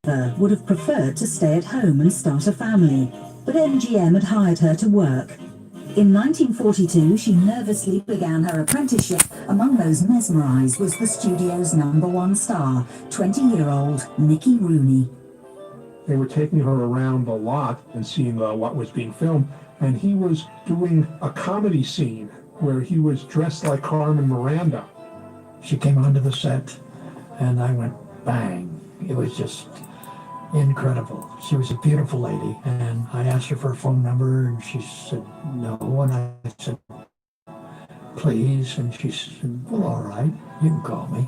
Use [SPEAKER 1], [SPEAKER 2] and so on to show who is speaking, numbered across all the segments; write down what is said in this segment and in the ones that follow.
[SPEAKER 1] Ava would have preferred to stay at home and start a family, but MGM had hired her to work. In 1942, she nervously began her apprenticeship. Among those mesmerised was the studio's #1 star, 20-year-old Mickey Rooney.
[SPEAKER 2] They were taking her around the lot and seeing what was being filmed, and he was doing a comedy scene where he was dressed like Carmen Miranda.
[SPEAKER 3] She came onto the set, and I went bang. It was just incredible. She was a beautiful lady, and I asked her for a phone number, and she said no, and I said, please, and she said, well, all right, you can call me.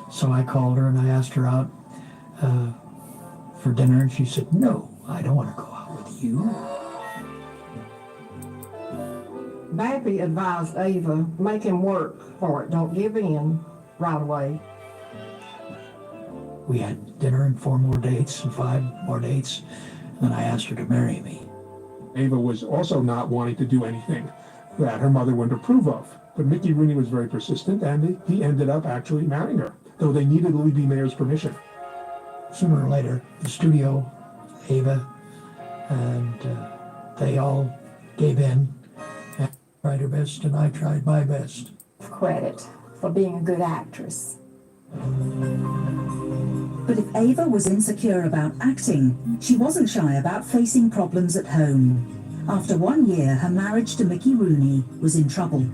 [SPEAKER 3] So I called her, and I asked her out for dinner, and she said, no, I don't want to go out with you.
[SPEAKER 4] Bappy advised Ava, make him work for it, don't give in right away.
[SPEAKER 3] We had dinner and 4 more dates and 5 more dates, and then I asked her to marry me.
[SPEAKER 2] Ava was also not wanting to do anything that her mother wouldn't approve of. But Mickey Rooney was very persistent, and he ended up actually marrying her, though they needed Louis B. Mayer's permission.
[SPEAKER 3] Sooner or later, the studio, Ava, and they all gave in and tried her best, and I tried my best.
[SPEAKER 5] Credit for being a good actress.
[SPEAKER 1] But if Ava was insecure about acting, she wasn't shy about facing problems at home. After 1 year, her marriage to Mickey Rooney was in trouble.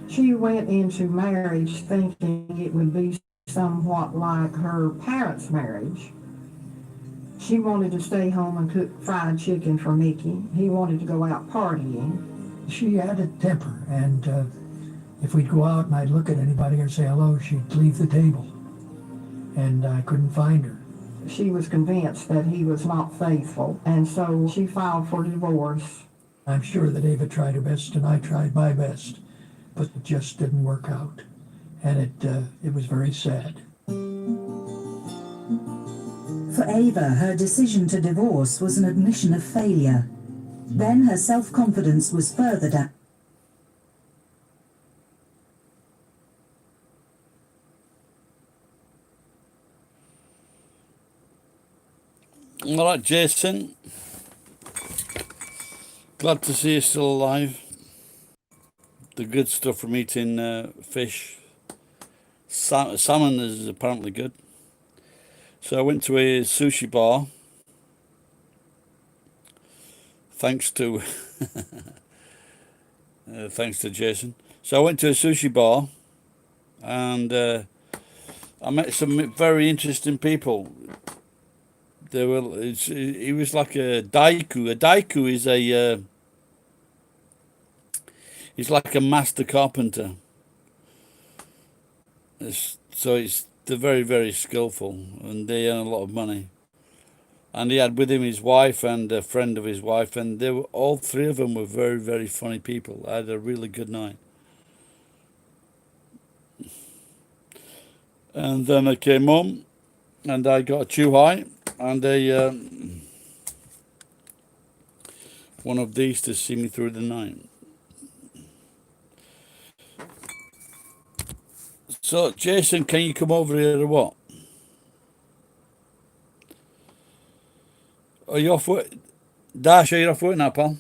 [SPEAKER 4] She went into marriage thinking it would be somewhat like her parents' marriage. She wanted to stay home and cook fried chicken for Mickey. He wanted to go out partying.
[SPEAKER 3] She had a temper, and if we'd go out and I'd look at anybody or say hello, she'd leave the table, and I couldn't find her.
[SPEAKER 4] She was convinced that he was not faithful, and so she filed for divorce.
[SPEAKER 3] I'm sure that Ava tried her best, and I tried my best, but it just didn't work out, and it was very sad.
[SPEAKER 1] For Ava, her decision to divorce was an admission of failure. Then her self-confidence was further down.
[SPEAKER 6] All right, Jason. Glad to see you still alive. The good stuff from eating fish. Salmon is apparently good. So I went to a sushi bar. Thanks to thanks to Jason. So I went to a sushi bar, and I met some very interesting people. They were. It was like a daiku. A daiku is a. He's like a master carpenter. They're very, very skillful, and they earn a lot of money. And he had with him his wife and a friend of his wife, and they were all 3 of them were very, very funny people. I had a really good night. And then I came home, and I got a chuhai and a one of these to see me through the night. So, Jason, can you come over here or what? Are you off work? Dash, are you off work now, pal?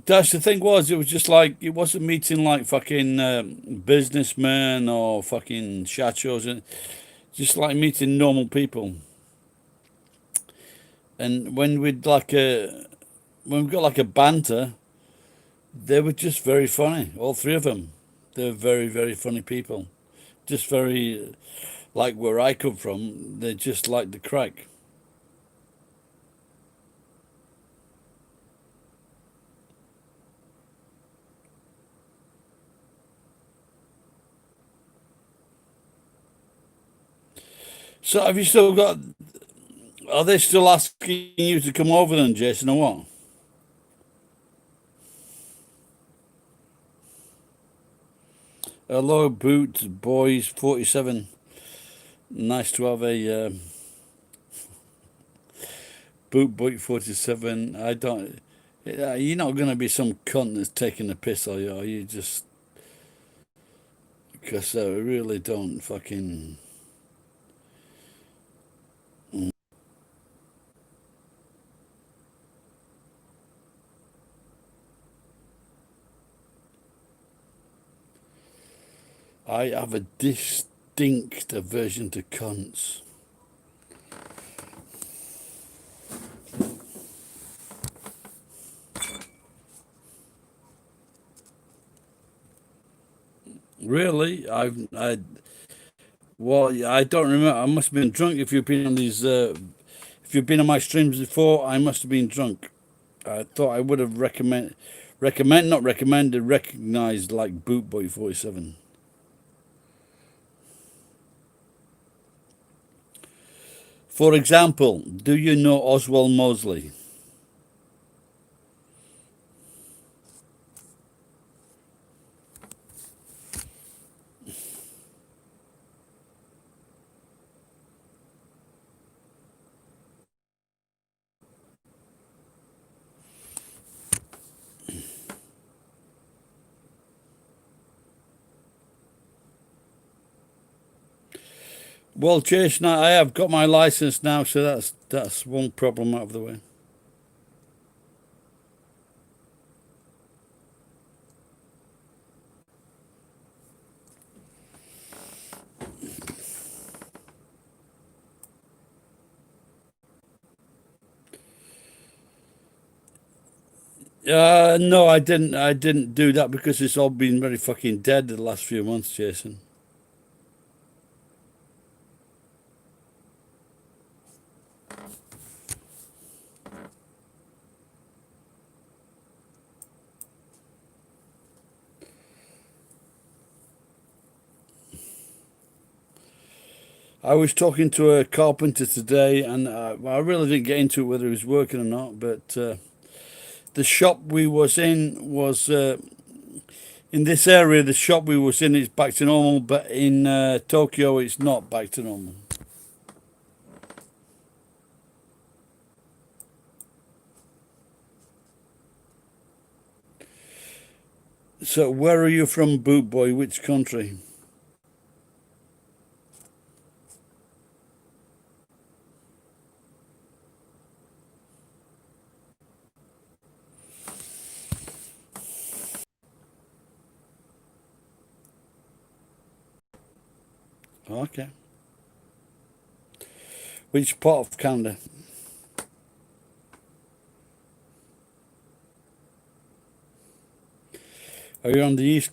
[SPEAKER 6] Dash, the thing was, it was just like, it wasn't meeting like fucking businessmen or fucking shachos. Just like meeting normal people. And when we got like a banter, they were just very funny, all 3 of them. They're very, very funny people. Just very, like where I come from, they just like the crack. So have you still got, are they still asking you to come over then, Jason, or what? Hello, Boot Boys 47. Nice to have a Bootboy 47. I don't. You're not going to be some cunt that's taking a piss, are you? Are you just. Because I really don't fucking. I have a distinct aversion to cunts. Really? Well, I don't remember. I must have been drunk if you've been on these. If you've been on my streams before, I must have been drunk. I thought I would have not recommended, recognized like Bootboy 47. For example, do you know Oswald Mosley? Well, Jason, I have got my license now, so that's one problem out of the way. No, I didn't. I didn't do that because it's all been very fucking dead the last few months, Jason. I was talking to a carpenter today, and I really didn't get into whether he was working or not. But the shop we was in was in this area. The shop we was in is back to normal, but in Tokyo, it's not back to normal. So, where are you from, Boot Boy? Which country? Okay. Which part of Canada? Are you on the East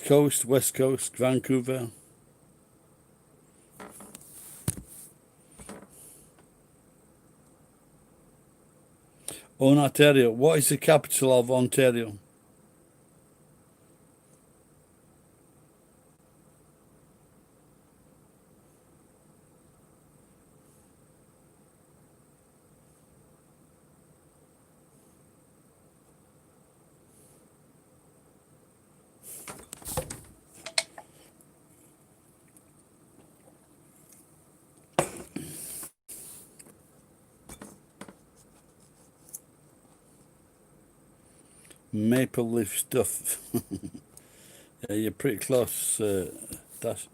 [SPEAKER 6] Coast, West Coast, Vancouver? Ontario. What is the capital of Ontario? Maple leaf stuff. Yeah, you're pretty close, Dash.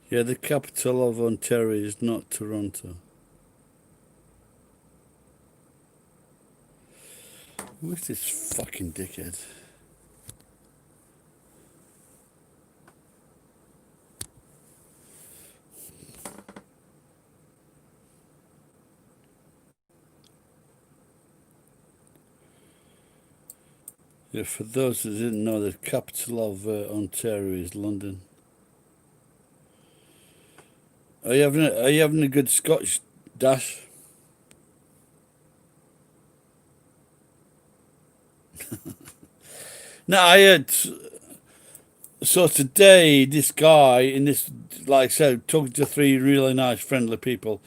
[SPEAKER 6] Yeah, the capital of Ontario is not Toronto. Who is this fucking dickhead? Yeah, for those that didn't know, the capital of Ontario is London. Are you having a good Scotch, Dash? No, I had. So today, this guy in this, like I said, talking to three really nice, friendly people,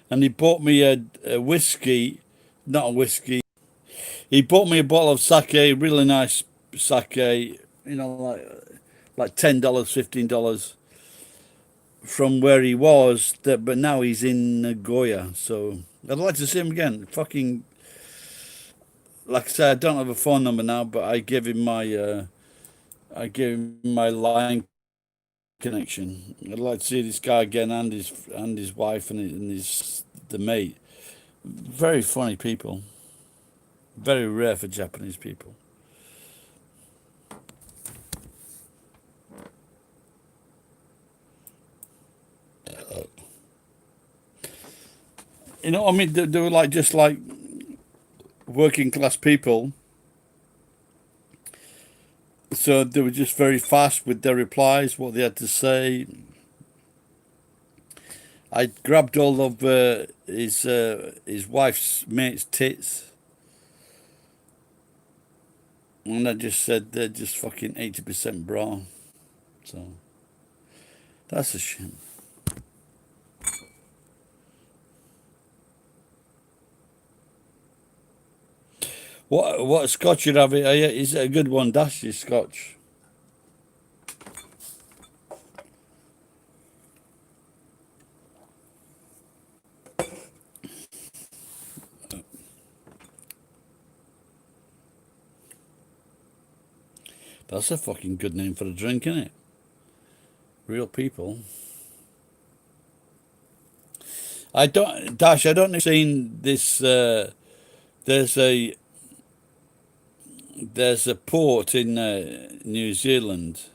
[SPEAKER 6] and he bought me a whiskey, not a whiskey. He bought me a bottle of sake, really nice sake. Like $10, $15 from where he was. But now he's in Nagoya, so I'd like to see him again. Fucking, like I said, I don't have a phone number now, but I gave him my line connection. I'd like to see this guy again, and his wife, and his the mate. Very funny people. Very rare for Japanese people. You know what I mean? They were like just like working class people. So they were just very fast with their replies, what they had to say. I grabbed all of his wife's mate's tits, and I just said they're just fucking 80% bra. So that's a shame. What Scotch you have? Is it a good one? Dash your Scotch. That's a fucking good name for a drink, isn't it? Real people. I don't know if you've seen this. There's a port in New Zealand.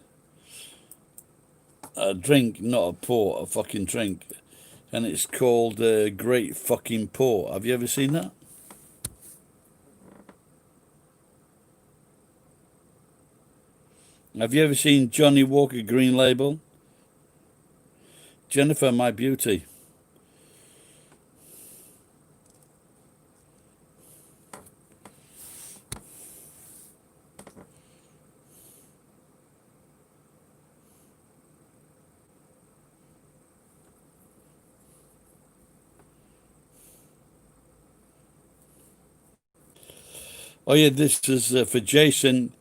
[SPEAKER 6] A drink, not a port, a fucking drink, and it's called Great Fucking Port. Have you ever seen that? Have you ever seen Johnny Walker Green Label? Jennifer, my beauty. Oh yeah, this is for Jason.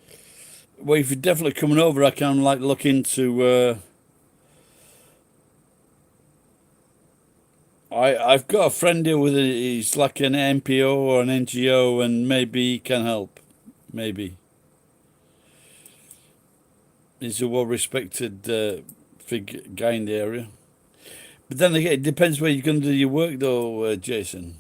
[SPEAKER 6] Well, if you're definitely coming over, I can like look into. I've got a friend here he's like an NPO or an NGO, and maybe he can help. Maybe he's a well-respected guy in the area. But then again, it depends where you're going to do your work, though, Jason.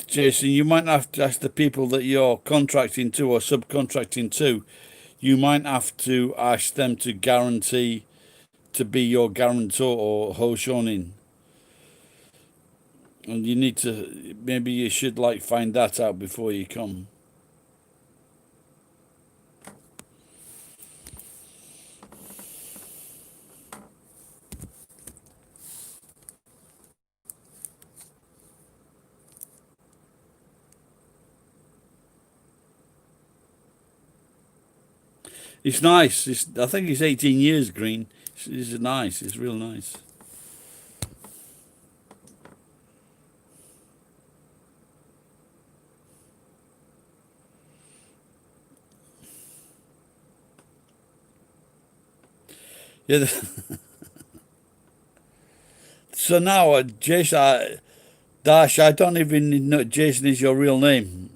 [SPEAKER 6] Jason, you might have to ask the people that you're contracting to or subcontracting to. You might have to ask them to guarantee to be your guarantor or Hoshonin. And you need to, maybe you should like find that out before you come. It's nice. I think it's 18 years green. It's nice. It's real nice. Yeah. So now, Jason, Dash, I don't even know Jason is your real name.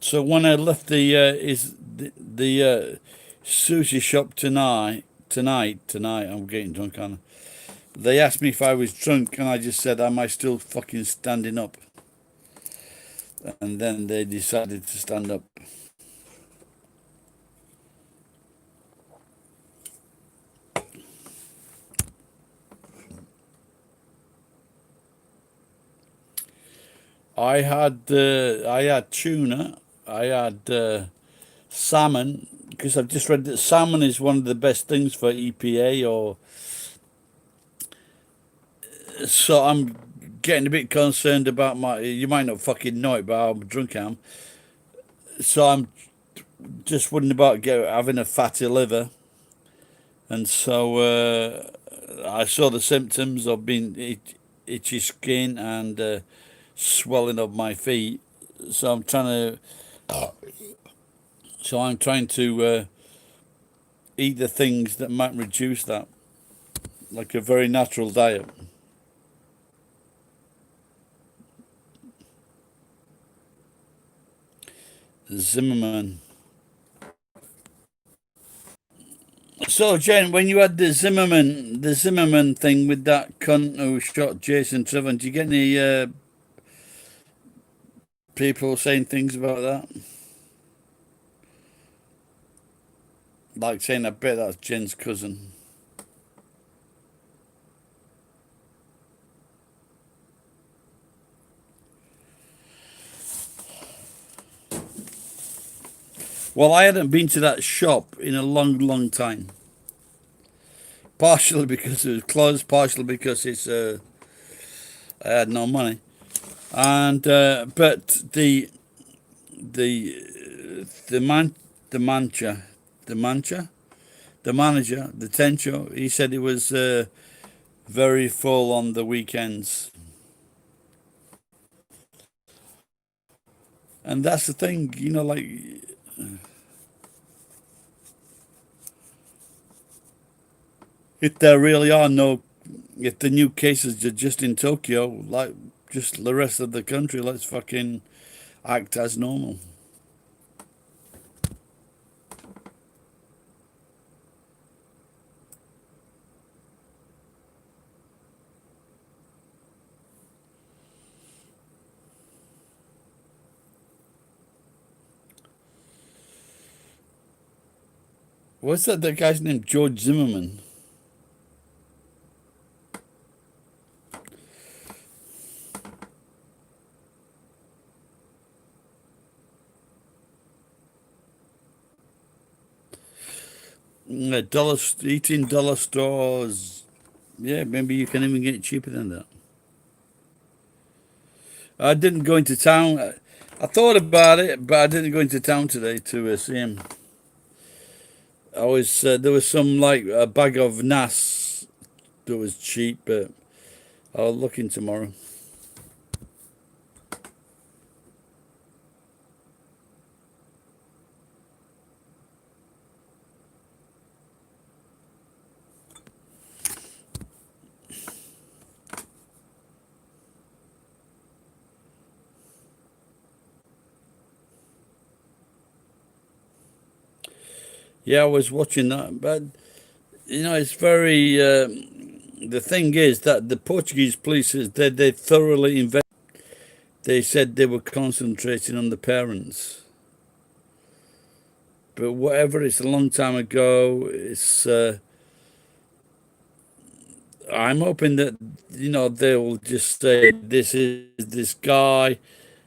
[SPEAKER 6] So when I left the sushi shop tonight, I'm getting drunk, aren't I? They asked me if I was drunk, and I just said, "Am I still fucking standing up?" And then they decided to stand up. I had tuna, I had salmon, because I've just read that salmon is one of the best things for EPA, or so I'm getting a bit concerned about my. You might not fucking know it, but how drunk I am. So I'm just worrying about having a fatty liver, and so I saw the symptoms of being itchy skin and swelling of my feet. So I'm trying to. So I'm trying to eat the things that might reduce that, like a very natural diet. Zimmerman. So, Jen, when you had the Zimmerman thing with that cunt who shot Jason Trevor, did you get any people saying things about that? Like saying, I bet that's Jen's cousin. Well, I hadn't been to that shop in a long, long time. Partially because it was closed, partially because I had no money. And but the manager, the tencho, he said it was very full on the weekends. And that's the thing, like if there really are no, if the new cases are just in Tokyo, like just the rest of the country, let's fucking act as normal. What's that? That guy's name, George Zimmerman. $18 stores. Yeah, maybe you can even get it cheaper than that. I didn't go into town. I thought about it, but I didn't go into town today to see him. I was there was some like a bag of NAS that was cheap, but I'll look in tomorrow. Yeah, I was watching that, but it's very. The thing is that the Portuguese police they thoroughly invested. They said they were concentrating on the parents, but whatever, it's a long time ago. It's. I'm hoping that they'll just say this is this guy,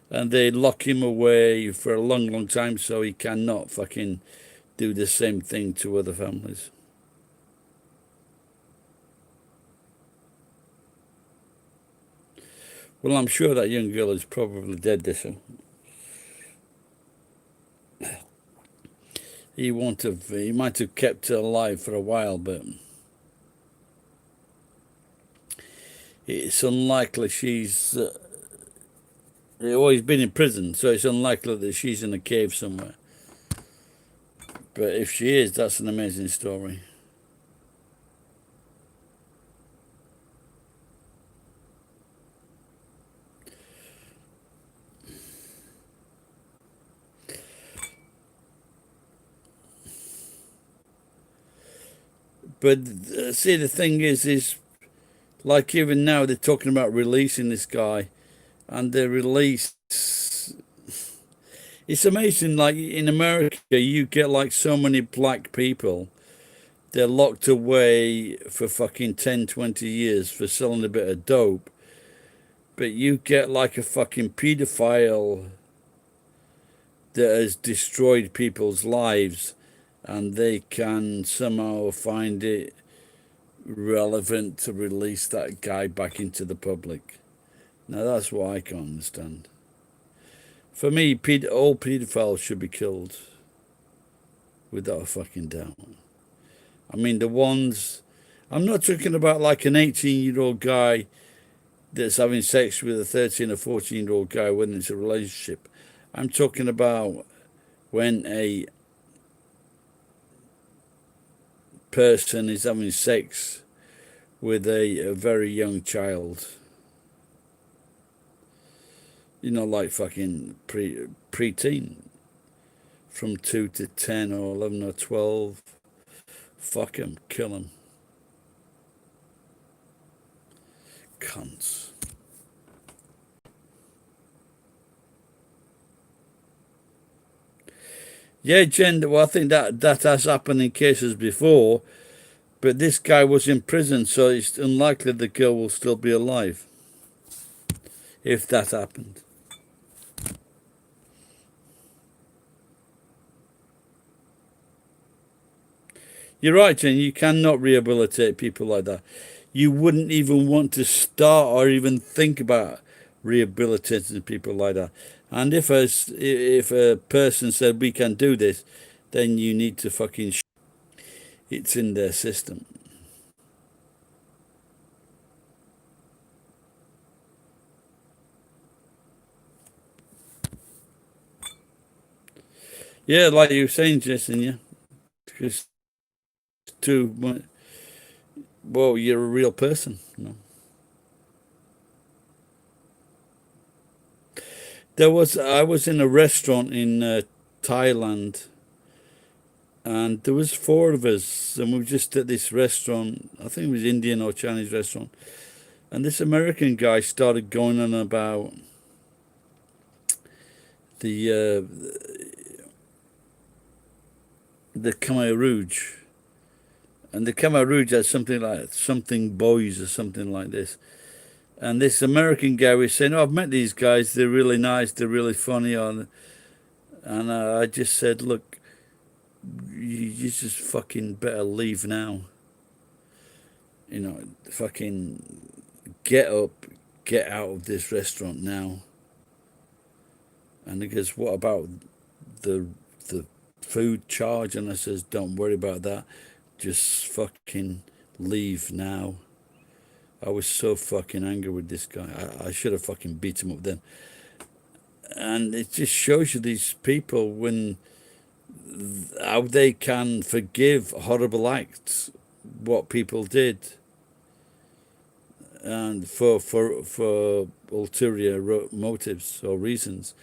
[SPEAKER 6] and they lock him away for a long, long time so he cannot fucking do the same thing to other families. Well, I'm sure that young girl is probably dead, so he won't have. He might have kept her alive for a while, but it's unlikely she's. Always been in prison, so it's unlikely that she's in a cave somewhere. But if she is, that's an amazing story. But see, the thing is like even now they're talking about releasing this guy, and they release. It's amazing. Like in America, you get like so many black people. They're locked away for fucking 10, 20 years for selling a bit of dope. But you get like a fucking pedophile that has destroyed people's lives, and they can somehow find it relevant to release that guy back into the public. Now that's what I can't understand. For me, all pedophiles should be killed, without a fucking doubt. I mean, the ones, I'm not talking about like an 18-year-old guy that's having sex with a 13 or 14-year-old guy when it's a relationship. I'm talking about when a person is having sex with a very young child. You know, like fucking preteen, from 2 to 10 or 11 or 12. Fuck him, kill him. Cunts. Yeah, Jen, well, I think that has happened in cases before, but this guy was in prison, so it's unlikely the girl will still be alive if that happened. You're right, Jen, you cannot rehabilitate people like that. You wouldn't even want to start or even think about rehabilitating people like that. And if a person said we can do this, then you need to fucking it's in their system. Yeah, like you were saying, Jason, yeah. Because well, you're a real person, you know. I was in a restaurant in Thailand, and there was 4 of us, and we were just at this restaurant. I think it was Indian or Chinese restaurant, and this American guy started going on about the Khmer Rouge, and the Khmer Rouge has something like something boys or something like this. And this American guy was saying, "Oh, I've met these guys. They're really nice. They're really funny." And I just said, "Look, you just fucking better leave now. You know, fucking get up, get out of this restaurant now." And he goes, "What about the food charge?" And I says, "Don't worry about that. Just fucking leave now." I was so fucking angry with this guy. I should have fucking beat him up then. And it just shows you these people how they can forgive horrible acts, what people did, and for ulterior motives or reasons,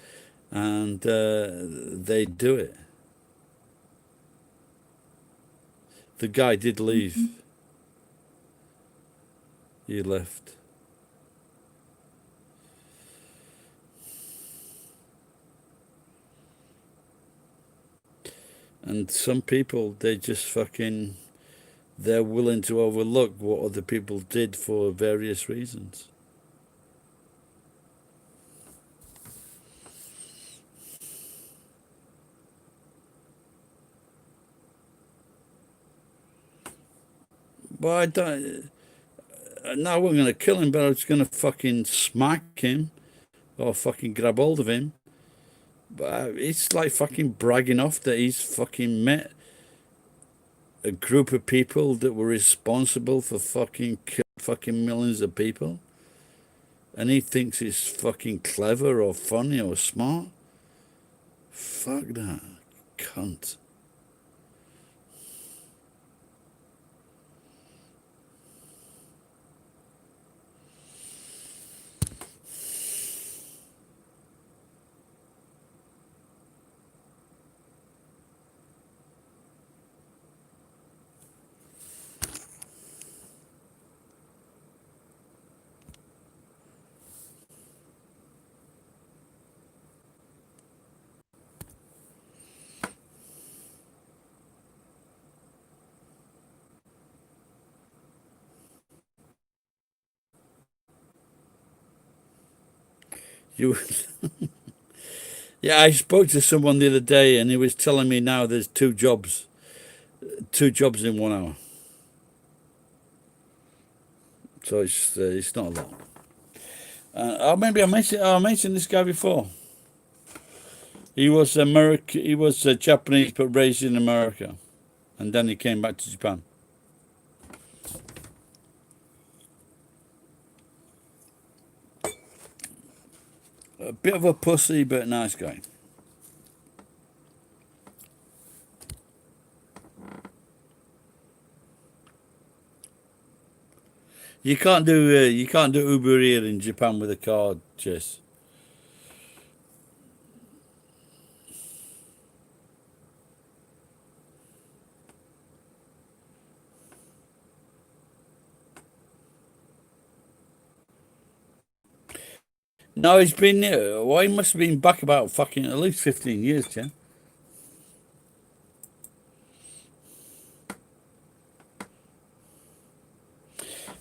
[SPEAKER 6] and they do it. The guy did leave. He left. And some people, they're willing to overlook what other people did for various reasons. But I don't. Now we're going to kill him, but I was going to fucking smack him or fucking grab hold of him. But it's like fucking bragging off that he's fucking met a group of people that were responsible for fucking millions of people. And he thinks it's fucking clever or funny or smart. Fuck that, cunt. You, yeah, I spoke to someone the other day, and he was telling me now there's two jobs in 1 hour. So it's not a lot. Oh, maybe I mentioned this guy before. He was He was Japanese, but raised in America, and then he came back to Japan. A bit of a pussy, but nice guy. You can't do Uber here in Japan with a card, Chess. No, he's been well, he must have been back about fucking at least 15 years, yeah.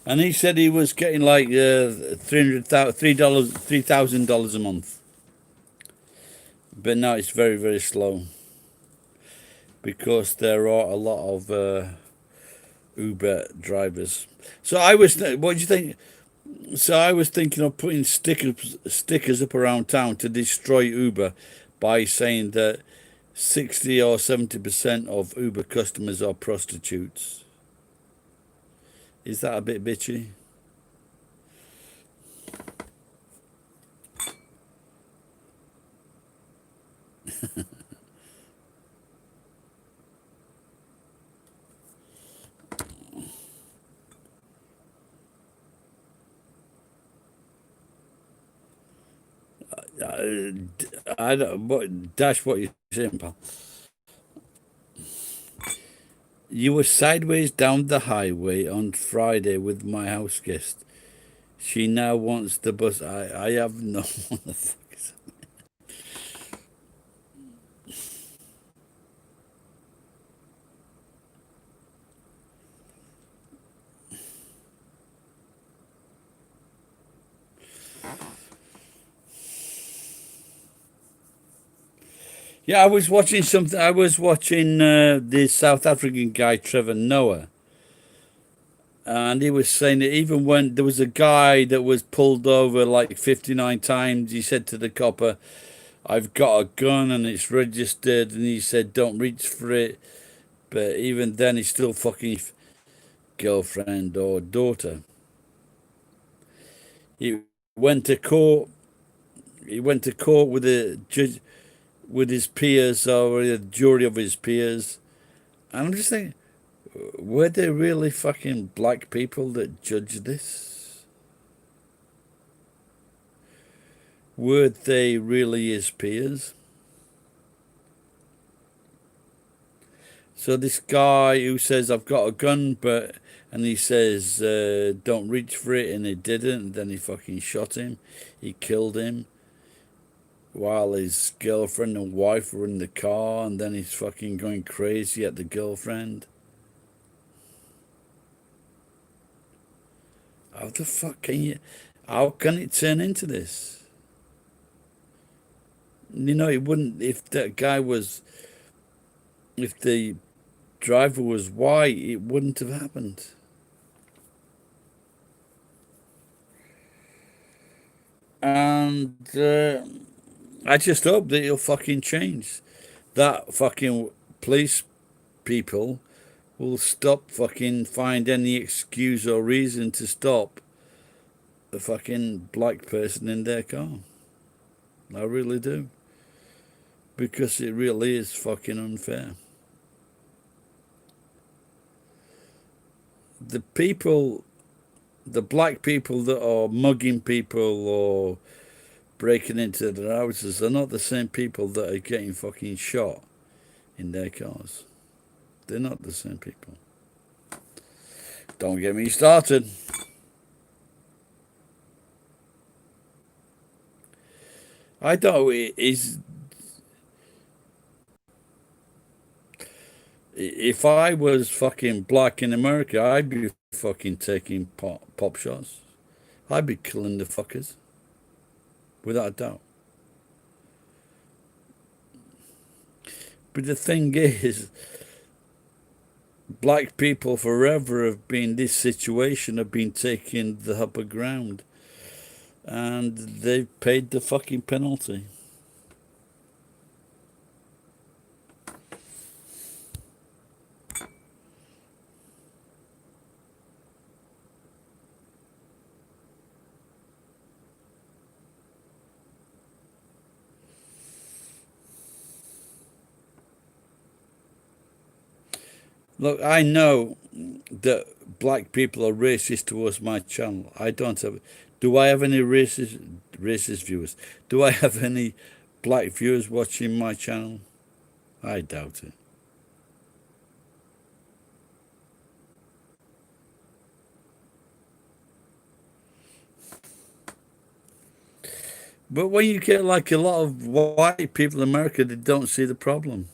[SPEAKER 6] And he said he was getting like $3,000 a month. But now it's very, very slow because there are a lot of Uber drivers. So I was, what do you think? So I was thinking of putting stickers up around town to destroy Uber by saying that 60 or 70% of Uber customers are prostitutes. Is that a bit bitchy? I don't. Dash, what you saying, pal? You were sideways down the highway on Friday with my house guest. She now wants the bus. I have no. What the fuck is that? Yeah, I was watching something. I was watching the South African guy Trevor Noah, and he was saying that even when there was a guy that was pulled over like 59 times, he said to the copper, "I've got a gun and it's registered," and he said, "Don't reach for it." But even then, he's still fucking girlfriend or daughter. He went to court. He went to court with a judge, with his peers, or a jury of his peers, and I'm just thinking, were there really fucking black people that judged this? Were they really his peers? So this guy who says, "I've got a gun," and he says, "Don't reach for it," and he didn't, and then he fucking shot him. He killed him while his girlfriend and wife were in the car, and then he's fucking going crazy at the girlfriend. How the fuck how can it turn into this? You know, it wouldn't, if the driver was white, it wouldn't have happened. And I just hope that it'll fucking change. That fucking police people will stop fucking find any excuse or reason to stop a fucking black person in their car. I really do. Because it really is fucking unfair. The black people that are mugging people or breaking into their houses are not the same people that are getting fucking shot in their cars. They're not the same people. Don't get me started. I don't. If I was fucking black in America, I'd be fucking taking pop shots. I'd be killing the fuckers without a doubt. But the thing is, black people forever have been this situation, have been taking the upper ground, and they've paid the fucking penalty. Look, I know that black people are racist towards my channel. I don't have. Do I have any racist viewers? Do I have any black viewers watching my channel? I doubt it. But when you get like a lot of white people in America, they don't see the problem.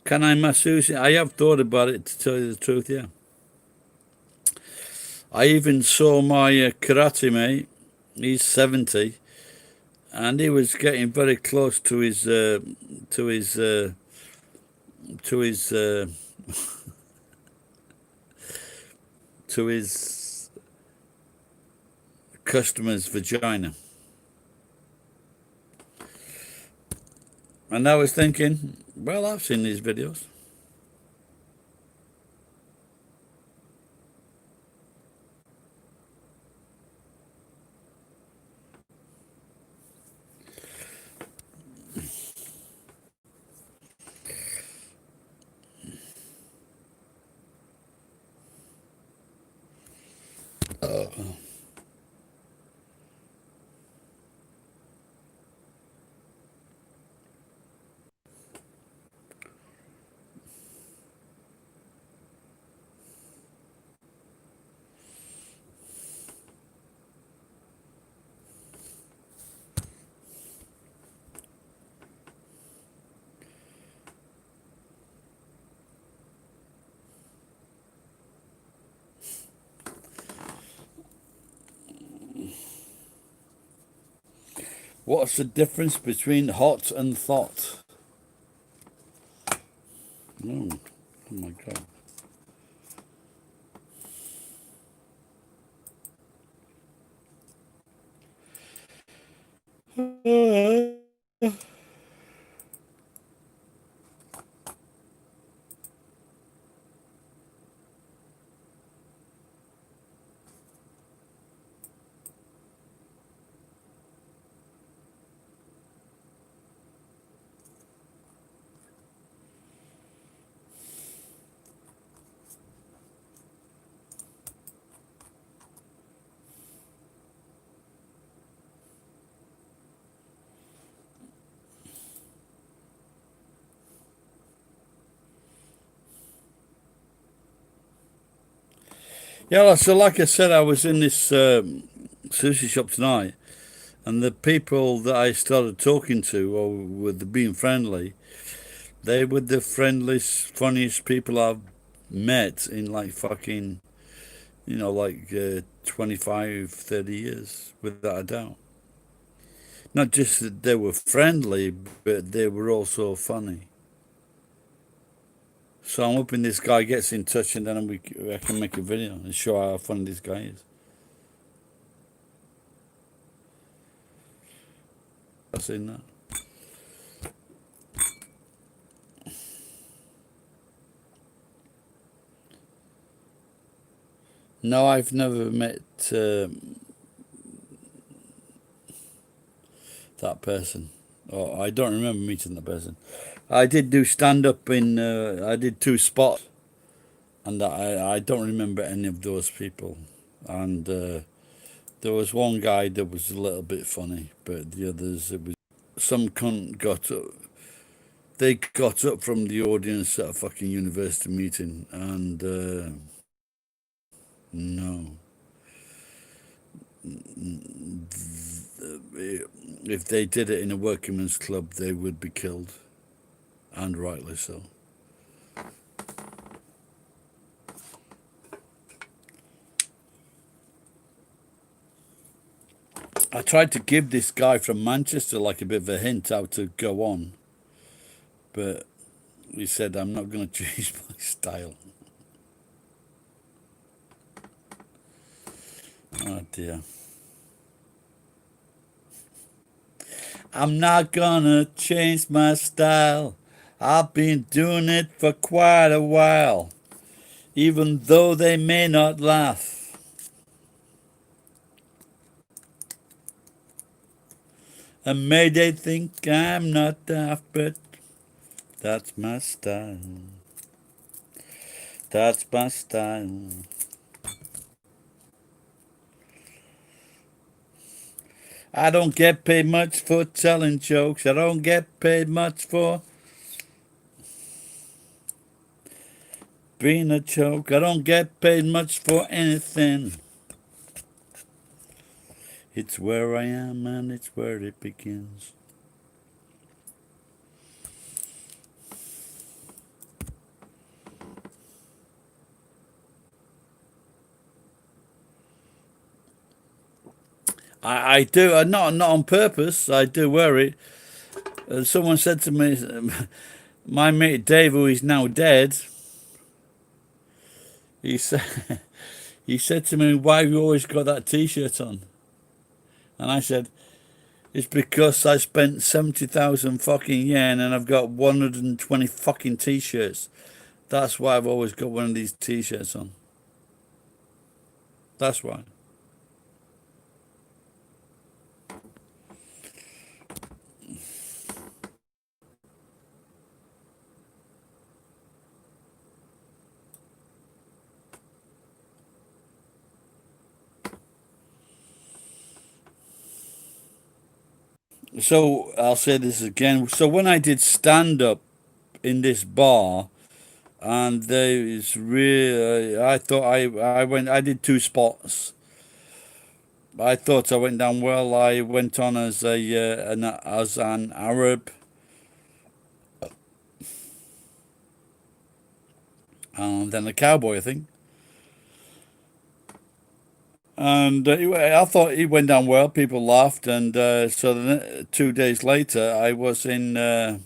[SPEAKER 6] Can I masseuse it? I have thought about it, to tell you the truth, yeah. I even saw my karate mate. He's 70, and he was getting very close to his to his to his customer's vagina. And I was thinking, well, I've seen these videos. What's the difference between hot and thought? Oh, oh my God. Yeah, so like I said, I was in this sushi shop tonight, and the people that I started talking to, or with being friendly, they were the friendliest, funniest people I've met in like fucking, you know, like 25, 30 years, without a doubt. Not just that they were friendly, but they were also funny. So I'm hoping this guy gets in touch, and then I can make a video and show how funny this guy is. I've seen that. No, I've never met that person. Oh, I don't remember meeting that person. I did do stand-up in, I did 2 spots, and I don't remember any of those people. And there was one guy that was a little bit funny, but the others, it was some cunt they got up from the audience at a fucking university meeting, and no. if they did it in a workingmen's club, they would be killed, and rightly so. I tried to give this guy from Manchester like a bit of a hint how to go on, but he said, I'm not going to change my style. Oh dear. I'm not gonna change my style. I've been doing it for quite a while, even though they may not laugh. And may they think I'm not daft, but that's my style. That's my style. I don't get paid much for telling jokes. I don't get paid much for being a joke. I don't get paid much for anything. It's where I am and it's where it begins. I do, not on purpose. I do wear it. Someone said to me, my mate Dave, who is now dead, he said, he said to me, why have you always got that T-shirt on? And I said, it's because I spent 70,000 fucking yen and I've got 120 fucking T-shirts. That's why I've always got one of these T-shirts on. That's why. So I'll say this again. So when I did stand up in this bar, and there is really, I thought I did 2 spots. I thought I went down well. I went on as an Arab, and then a cowboy, I think. And I thought it went down well. People laughed, and so the 2 days later, I was in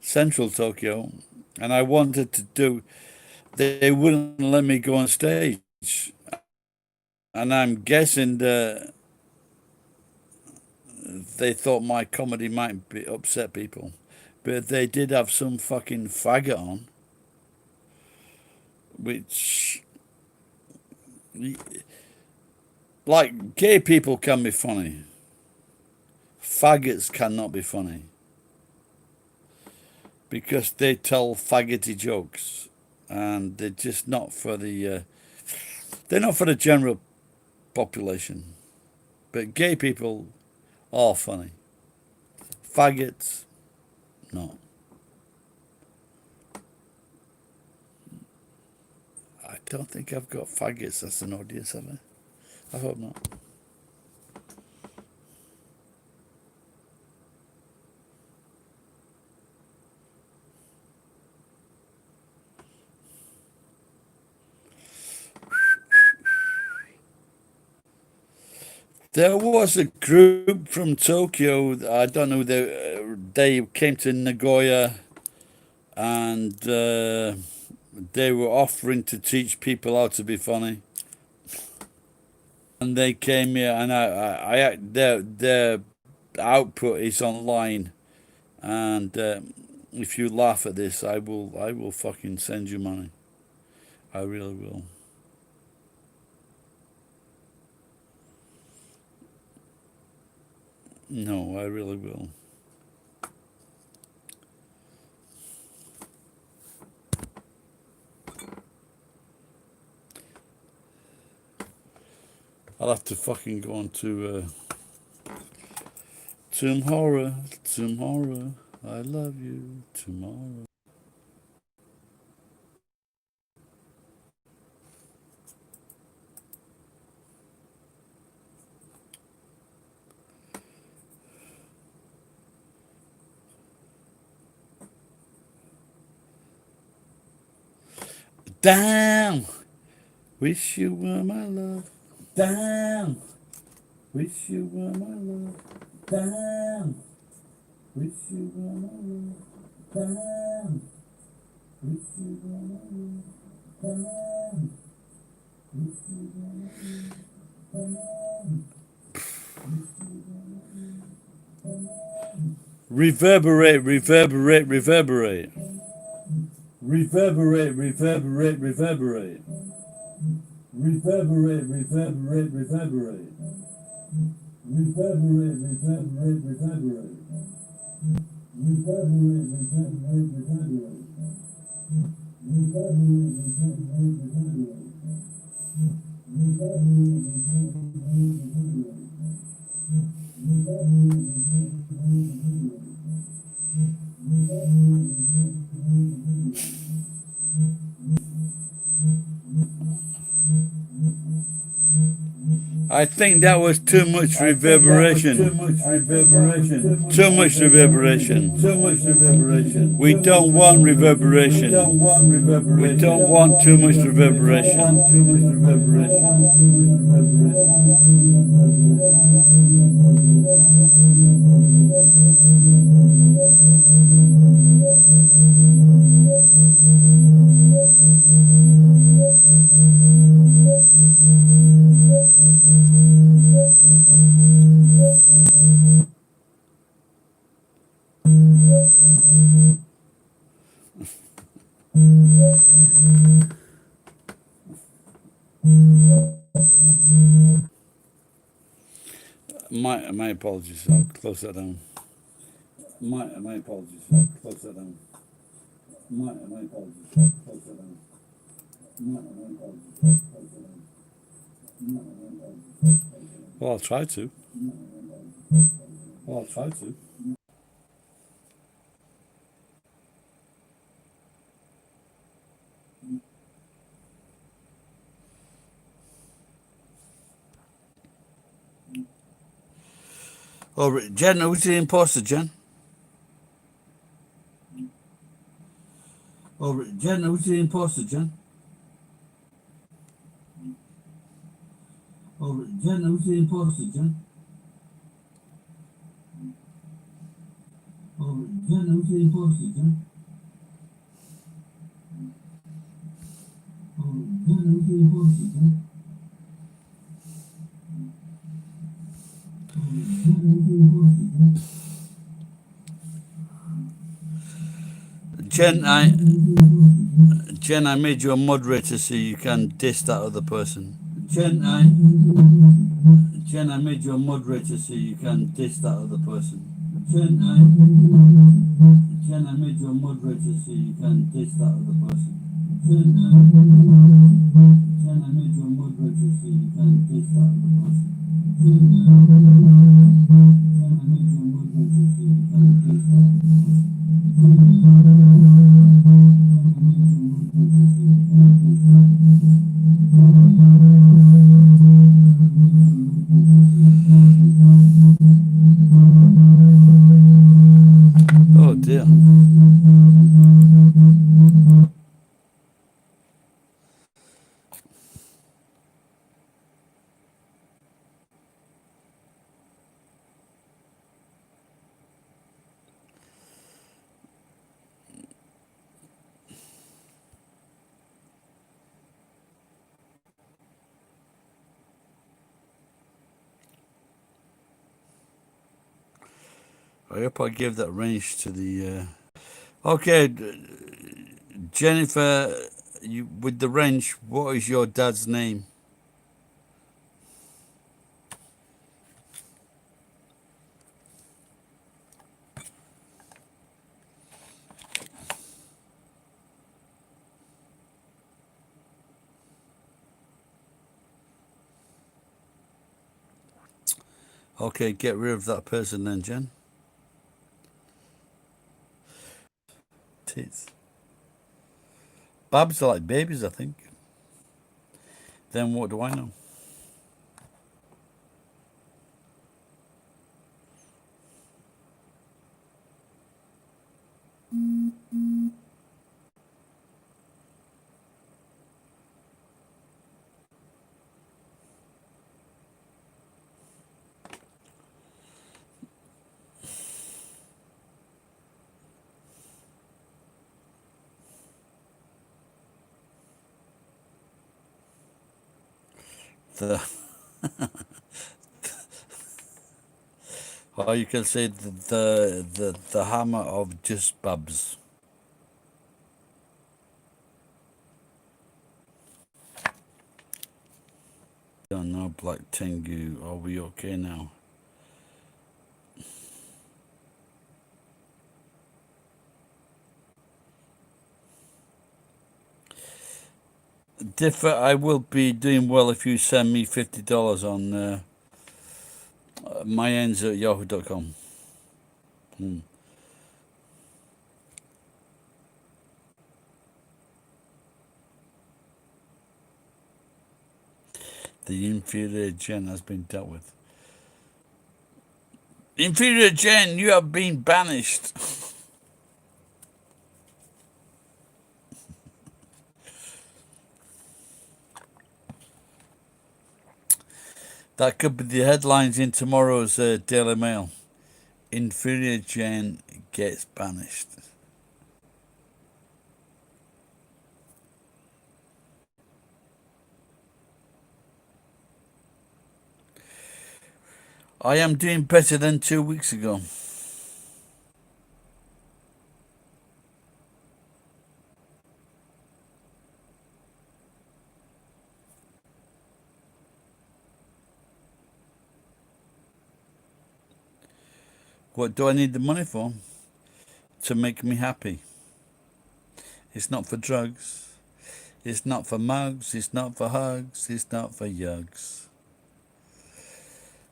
[SPEAKER 6] central Tokyo, and I wanted to do. They wouldn't let me go on stage, and I'm guessing they thought my comedy might upset people, but they did have some fucking faggot on, which. Like, gay people can be funny. Faggots cannot be funny. Because they tell faggoty jokes. And they're just not for the... they're not for the general population. But gay people are funny. Faggots, no. I don't think I've got faggots as an audience, have I? I hope not. There was a group from Tokyo, I don't know, they came to Nagoya, and they were offering to teach people how to be funny. And they came here, and their output is online, and if you laugh at this, I will fucking send you money. I really will. No, I really will. I'll have to fucking go on to tomorrow, I love you, tomorrow. Damn. Wish you were my love. Damn. Wish you were my love. Damn. Wish you were my love. Damn. Wish you were my love. Damn. Wish you were my love. Damn. Reverberate, reverberate, reverberate. Reverberate, reverberate, reverberate. Reverberate, reverberate, reverberate. Reverberate, reverberate, reverberate. Reverberate, reverberate, reverberate. Reverberate, reverberate, reverberate. I think that was too much reverberation. Too much reverberation. Too much reverberation. Too much reverberation. We don't want reverberation. We don't want reverberation. We don't want too much reverberation. Too much reverberation. My apologies. I'll close that down. My apologies. I'll close that down. My apologies. I'll close that down. My apologies. I'll close that down. Well, I'll try to. Well, I'll try to. Oh, Jen, who's the imposter, Jen? Oh, Jen, who's the imposter, Jen? Oh, Jen, who's the imposter, Jen? Oh, Jen, who's the imposter, Jen? Oh, Jen, who's the imposter, Jen? Oh, Jen, who's the imposter, Jen? Jen, I made you a moderator so you can diss that other person. Jen, I made you a moderator so you can diss that other person. Jen, I made you a moderator so you can diss that other person. Jen, I made you a moderator so you can diss that other person. Jen, I made you a moderator so you can diss that other person. Oh dear. I hope I gave that range to the. Okay, Jennifer, you with the range. What is your dad's name? Okay, get rid of that person then, Jen. Tits. Babs are like babies, I think. Then what do I know? the or you can say the hammer of just Babs. Don't know, Black Tengu. Are we okay now? Differ. I will be doing well if you send me $50 on myends@yahoo.com. The inferior gen has been dealt with. Inferior gen, you have been banished. That could be the headlines in tomorrow's Daily Mail. Inferior gen gets banished. I am doing better than 2 weeks ago. What do I need the money for? To make me happy. It's not for drugs. It's not for mugs. It's not for hugs. It's not for yugs.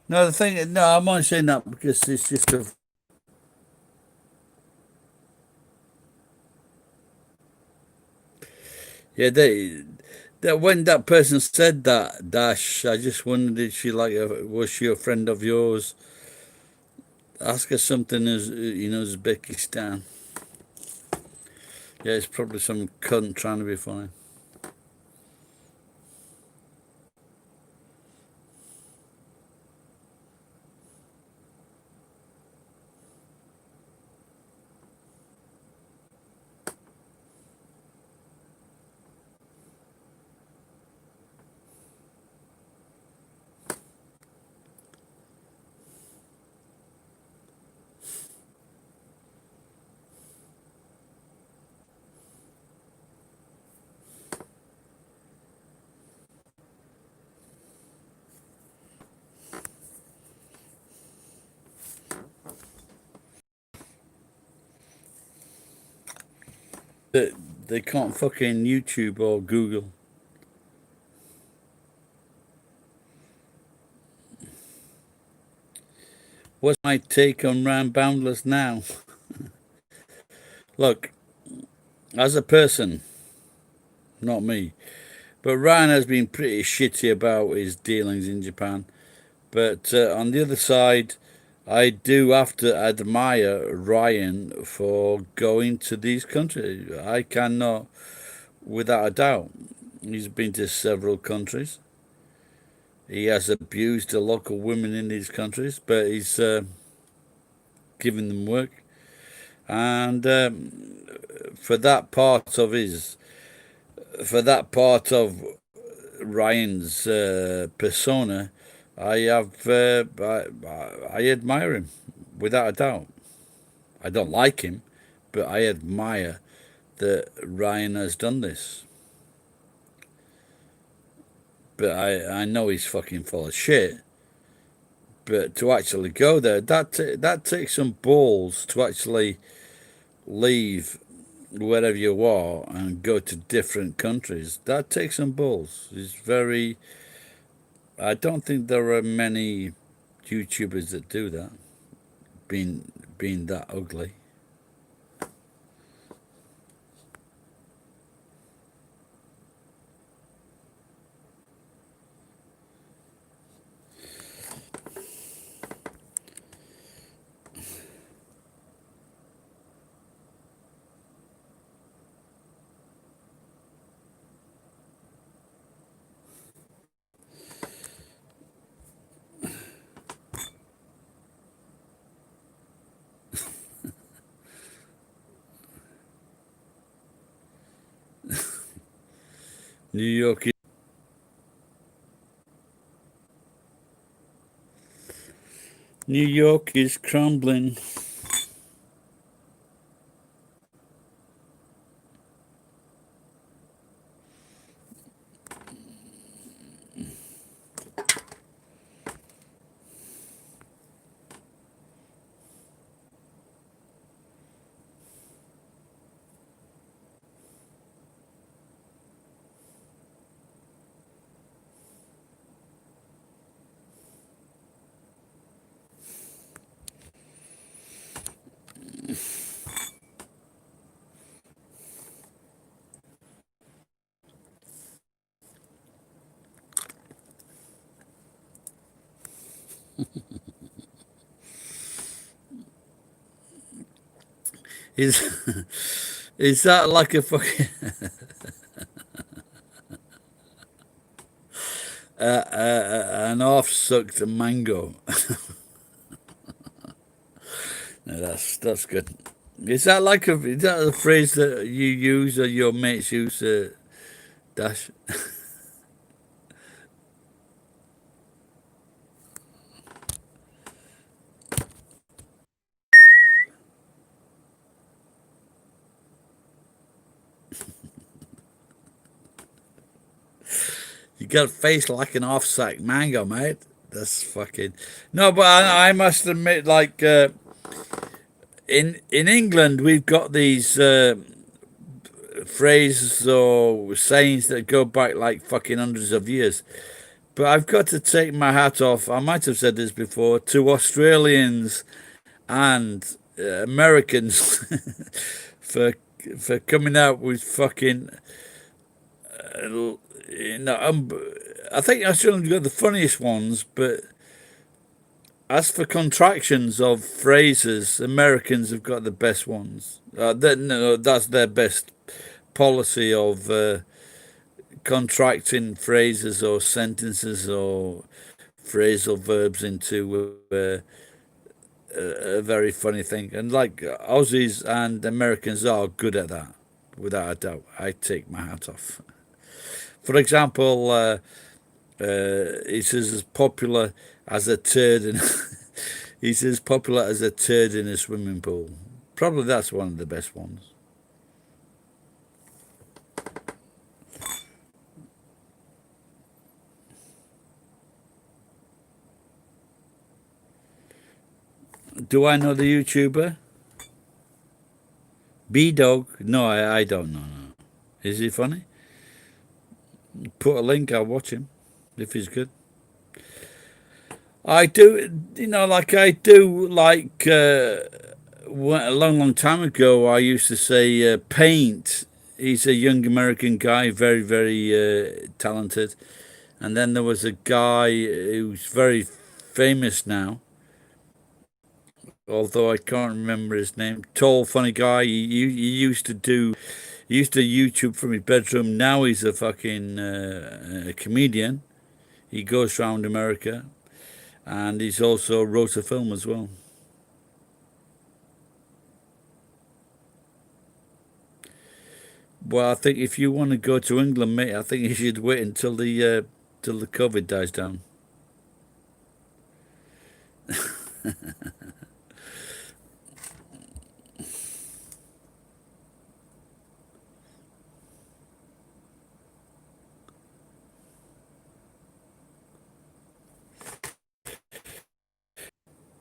[SPEAKER 6] No, I'm only saying that because it's just a. Yeah, that when that person said that, Dash, I just wondered, did she was she a friend of yours? Ask her something as Uzbekistan. Yeah, it's probably some cunt trying to be funny. They can't fucking YouTube or Google. What's my take on Ryan Boundless now? Look, as a person, not me, but Ryan has been pretty shitty about his dealings in Japan. But on the other side, I do have to admire Ryan for going to these countries. I cannot, without a doubt, he's been to several countries. He has abused the local women in these countries, but he's given them work. And for that part of Ryan's persona, I admire him without a doubt. I don't like him, but I admire that Ryan has done this. But I know he's fucking full of shit. But to actually go there, that takes some balls to actually leave wherever you are and go to different countries. That takes some balls. It's very. I don't think there are many YouTubers that do that, being that ugly. New York. New York is crumbling. Is is that like a fucking an half-sucked mango? No, that's good. Is that like is that a phrase that you use or your mates use? Dash. You got a face like an half-sack mango, mate. That's fucking no, but I must admit, like in England, we've got these phrases or sayings that go back like fucking hundreds of years. But I've got to take my hat off. I might have said this before to Australians and Americans for coming out with fucking you know. I think Australians got the funniest ones, but as for contractions of phrases, Americans have got the best ones. No, that's their best policy of contracting phrases or sentences or phrasal verbs into a very funny thing. And like Aussies and Americans are good at that, without a doubt. I take my hat off. For example, he's as popular as a turd in he's as popular as a turd in a swimming pool. Probably that's one of the best ones. Do I know the YouTuber? B-Dog? No, I don't know. No. Is he funny? Put a link, I'll watch him if he's good. I do, you know, like I do, like a long time ago, I used to say Paint. He's a young American guy, very, very talented. And then there was a guy who's very famous now, although I can't remember his name. Tall, funny guy. He used to do, he used to YouTube from his bedroom. Now he's a fucking comedian. He goes around America, and he's also wrote a film as well. Well, I think if you want to go to England, mate, I think you should wait until the COVID dies down.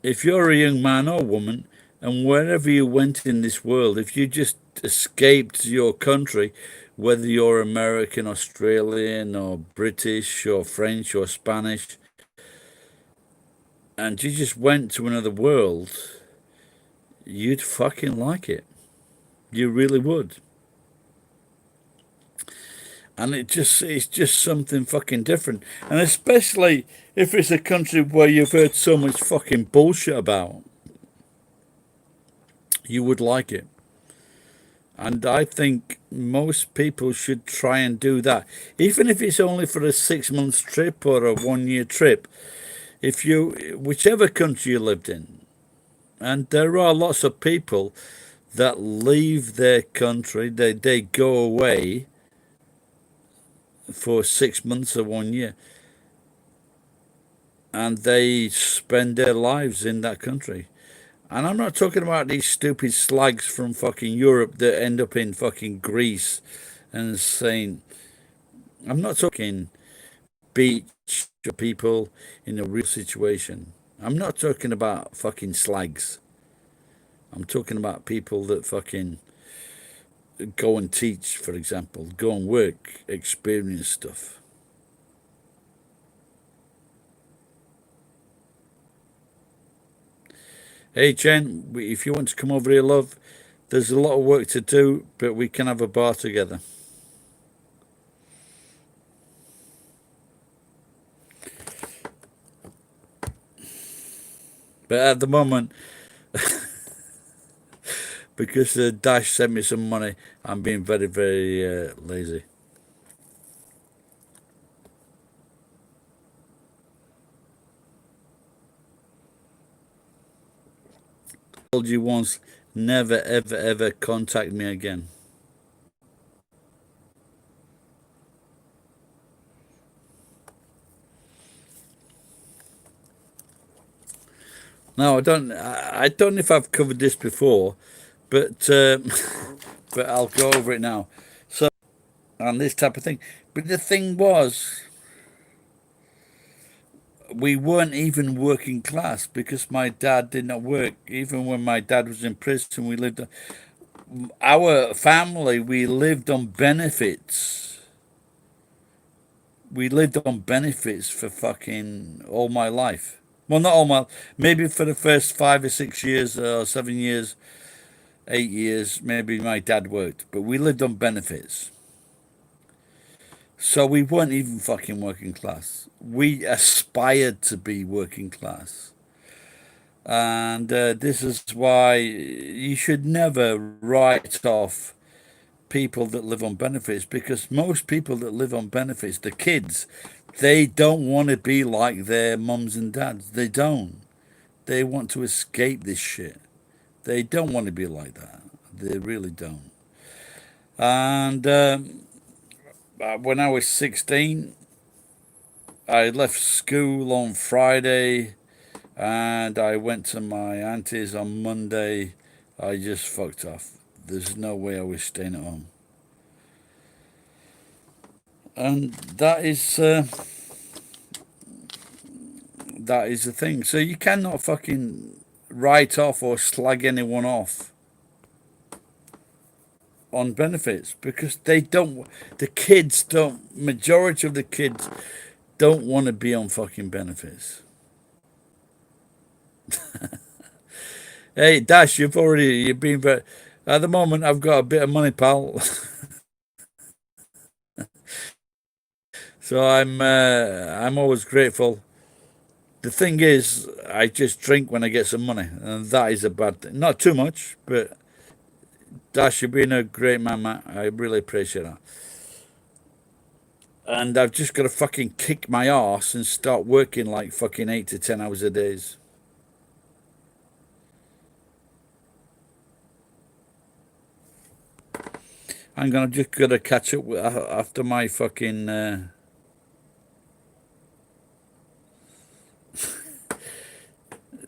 [SPEAKER 6] If you're a young man or woman, and wherever you went in this world, if you just escaped your country, whether you're American, Australian, or British, or French, or Spanish, and you just went to another world, you'd fucking like it. You really would. And it's just something fucking different. And especially if it's a country where you've heard so much fucking bullshit about, you would like it. And I think most people should try and do that, even if it's only for a 6 month trip or a 1 year trip. If you, whichever country you lived in, and there are lots of people that leave their country, they go away for 6 months or 1 year, and they spend their lives in that country. And I'm not talking about these stupid slags from fucking Europe that end up in fucking Greece and saying, I'm not talking beach people in a real situation. I'm not talking about fucking slags. I'm talking about people that fucking go and teach, for example, go and work, experience stuff. Hey, Jen, if you want to come over here, love, there's a lot of work to do, but we can have a bar together. But at the moment, because Dash sent me some money, I'm being very, very lazy. I told you once, never, ever, ever contact me again. No, I don't. I don't know if I've covered this before, but but I'll go over it now. So, on this type of thing. But the thing was, we weren't even working class because my dad did not work. Even when my dad was in prison, we lived. Our family, we lived on benefits. We lived on benefits for fucking all my life. Well, not all my, maybe for the first 5 or 6 years or 7 years, 8 years, maybe my dad worked, but we lived on benefits. So we weren't even fucking working class. We aspired to be working class. And this is why you should never write off people that live on benefits, because most people that live on benefits, the kids, they don't want to be like their mums and dads. They don't. They want to escape this shit. They don't want to be like that. They really don't. And when I was 16, I left school on Friday and I went to my auntie's on Monday. I just fucked off. There's no way I was staying at home. And that is the thing. So you cannot fucking write off or slag anyone off on benefits, because they don't, the kids don't, majority of the kids don't want to be on fucking benefits. Hey, Dash, you've been very, at the moment I've got a bit of money, pal. So I'm always grateful. The thing is, I just drink when I get some money, and that is a bad thing. Not too much, but Dash, you've been a great man, Matt. I really appreciate that. And I've just got to fucking kick my arse and start working like fucking 8 to 10 hours a day. Just gotta catch up with, after my fucking.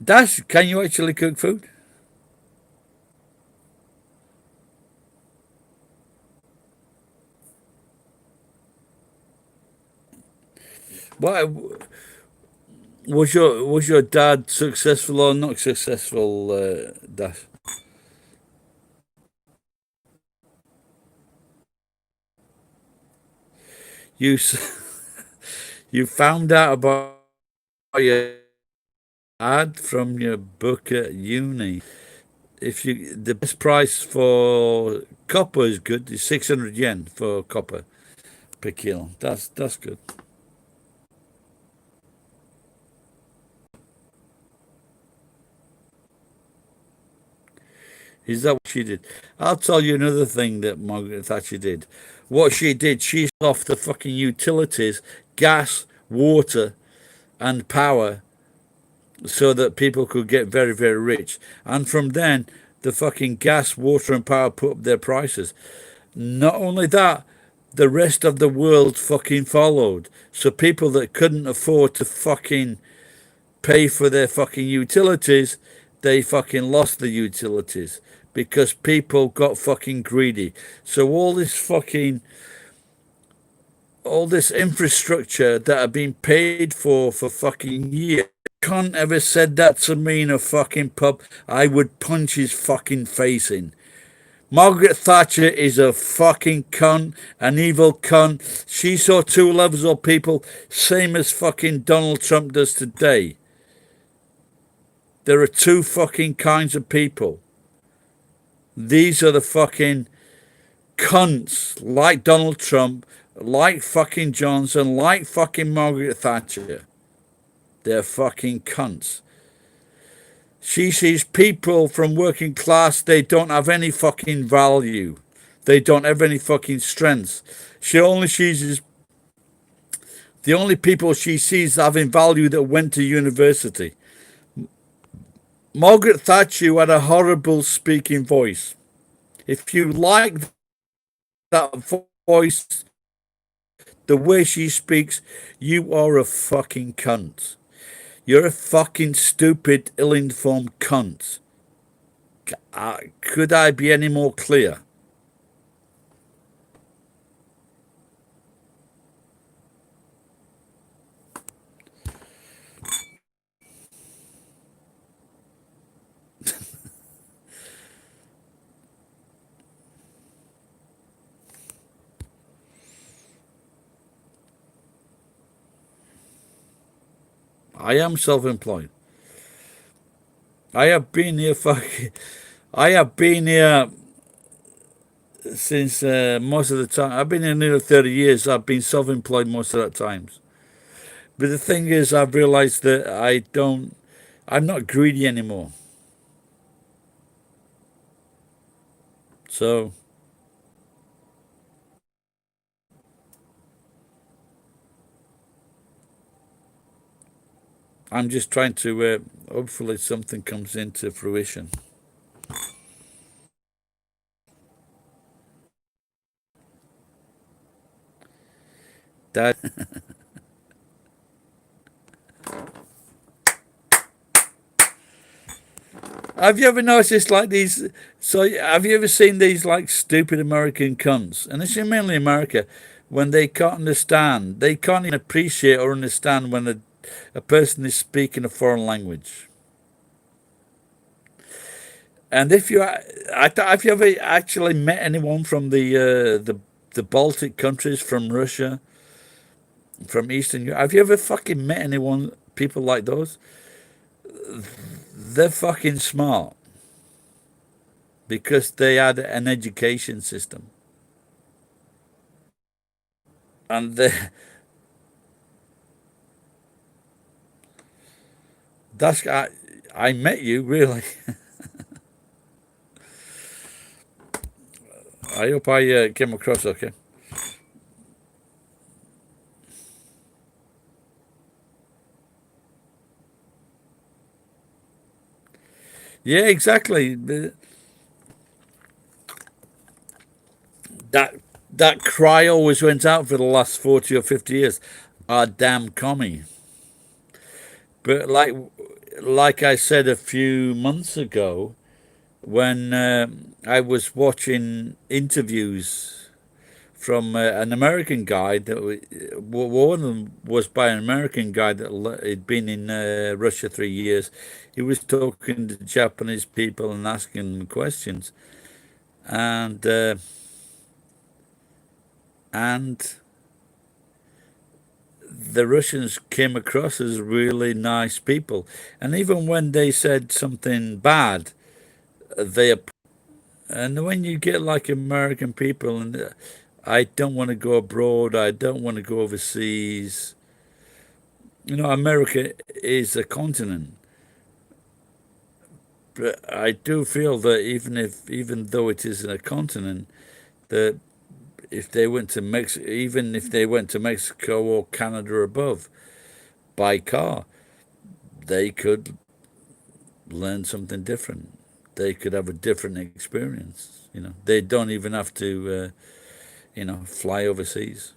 [SPEAKER 6] Dash, can you actually cook food? What was your dad successful or not successful, Dash? You you found out about your ad from your book at uni. If you, the best price for copper is good. It's 600 yen for copper per kilo. That's good. Is that what she did? I'll tell you another thing that Margaret Thatcher did. What she did, she shut off the fucking utilities, gas, water, and power, so that people could get very, very rich. And from then, the fucking gas, water, and power put up their prices. Not only that, the rest of the world fucking followed. So people that couldn't afford to fucking pay for their fucking utilities, they fucking lost the utilities because people got fucking greedy. So all this infrastructure that have been paid for fucking years. Cunt ever said that to me in a fucking pub, I would punch his fucking face in. Margaret Thatcher is a fucking cunt, an evil cunt. She saw two levels of people, same as fucking Donald Trump does today. There are two fucking kinds of people. These are the fucking cunts like Donald Trump, like fucking Johnson, like fucking Margaret Thatcher. They're fucking cunts. She sees people from working class, they don't have any fucking value. They don't have any fucking strength. She only sees the only people she sees having value that went to university. Margaret Thatcher had a horrible speaking voice. If you like that voice, the way she speaks, you are a fucking cunt. You're a fucking stupid, ill-informed cunt. Could I be any more clear? I am self-employed. I have been here since most of the time. I've been here nearly 30 years. I've been self-employed most of that times. But the thing is, I've realized that I'm not greedy anymore. So I'm just trying to, hopefully something comes into fruition. That Have you ever noticed like these? So have you ever seen these like stupid American cunts? And it's mainly America, when they can't understand, they can't even appreciate or understand when a person is speaking a foreign language. And if you, have you ever actually met anyone from the Baltic countries, from Russia, from Eastern Europe? Have you ever fucking met anyone, people like those? They're fucking smart because they had an education system, and I met you really. I hope I came across okay. Yeah, exactly. That cry always went out for the last 40 or 50 years. God damn commie. But like I said a few months ago, when I was watching interviews from an American guy, one of them was by an American guy that had been in Russia 3 years. He was talking to Japanese people and asking them questions, and the Russians came across as really nice people. And even when they said something bad, and when you get like American people, and I don't want to go abroad, I don't want to go overseas. America is a continent. But I do feel that even though it isn't a continent, that if they went to even if they went to Mexico or Canada or above by car, they could learn something different. They could have a different experience. They don't even have to, fly overseas.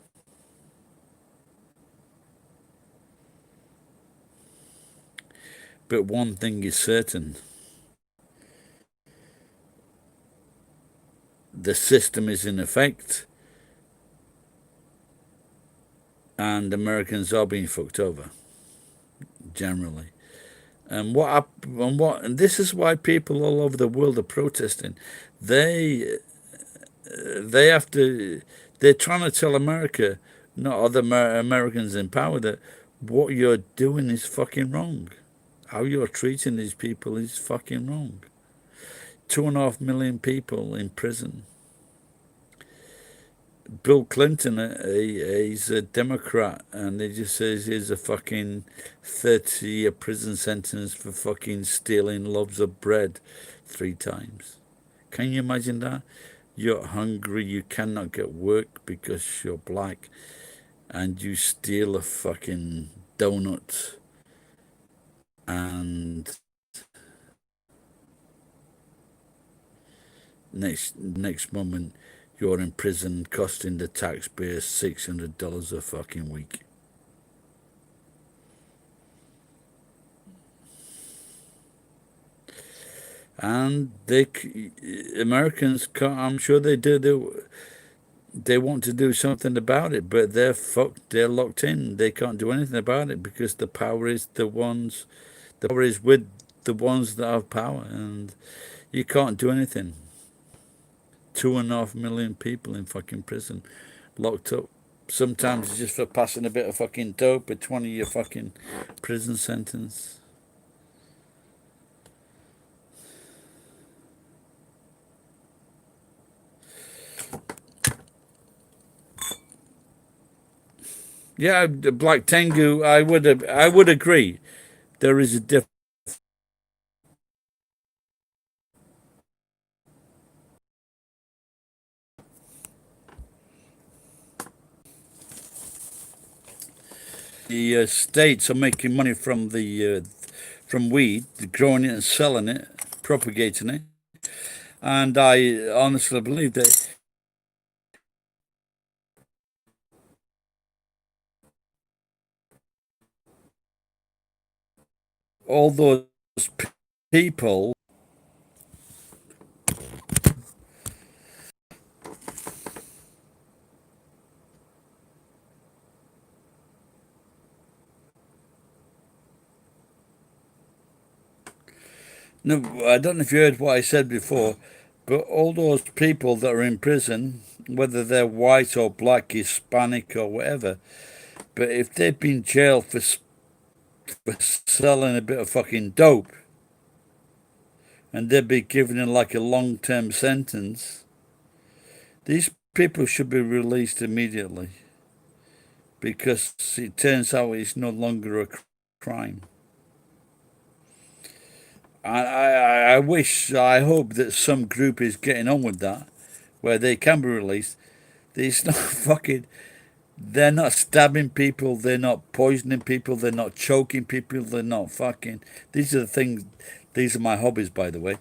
[SPEAKER 6] But one thing is certain. The system is in effect, and Americans are being fucked over, generally. And this is why people all over the world are protesting. They they have to. They're trying to tell America, not other Americans in power, that what you're doing is fucking wrong. How you're treating these people is fucking wrong. 2.5 million people in prison. Bill Clinton, he's a Democrat, and he just says he's a fucking 30-year prison sentence for fucking stealing loaves of bread 3 times. Can you imagine that? You're hungry, you cannot get work because you're black, and you steal a fucking donut, and next moment you're in prison costing the taxpayers $600 a fucking week. And Americans can't, I'm sure they do, they want to do something about it, but they're fucked, they're locked in. They can't do anything about it because the power is with the ones that have power, and you can't do anything. 2.5 million people in fucking prison, locked up. Sometimes it's just for passing a bit of fucking dope, a 20-year fucking prison sentence. Yeah, Black Tengu, I would agree. There is a difference. The states are making money from from weed, growing it and selling it, propagating it, and I honestly believe that all those people. No, I don't know if you heard what I said before, but all those people that are in prison, whether they're white or black, Hispanic or whatever, but if they've been jailed for selling a bit of fucking dope, and they'd be given like a long-term sentence, these people should be released immediately, because it turns out it's no longer a crime. I I hope that some group is getting on with that, where they can be released. It's not fucking. They're not stabbing people. They're not poisoning people. They're not choking people. They're not fucking. These are the things. These are my hobbies, by the way.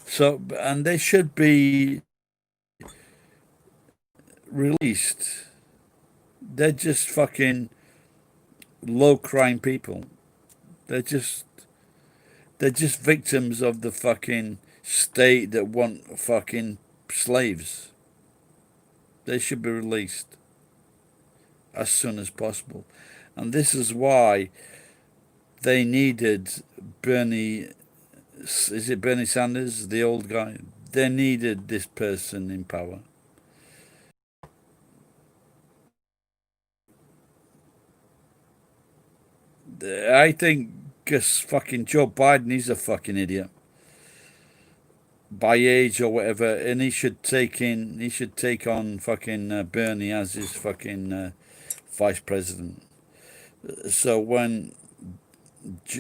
[SPEAKER 6] So, and they should be released. They're just fucking low crime people. They're just they're just victims of the fucking state that want fucking slaves. They should be released as soon as possible. And this is why they needed Bernie, is it Bernie Sanders, the old guy? They needed this person in power. I think because fucking Joe Biden, he's a fucking idiot by age or whatever, and he should take on fucking Bernie as his fucking vice president. So when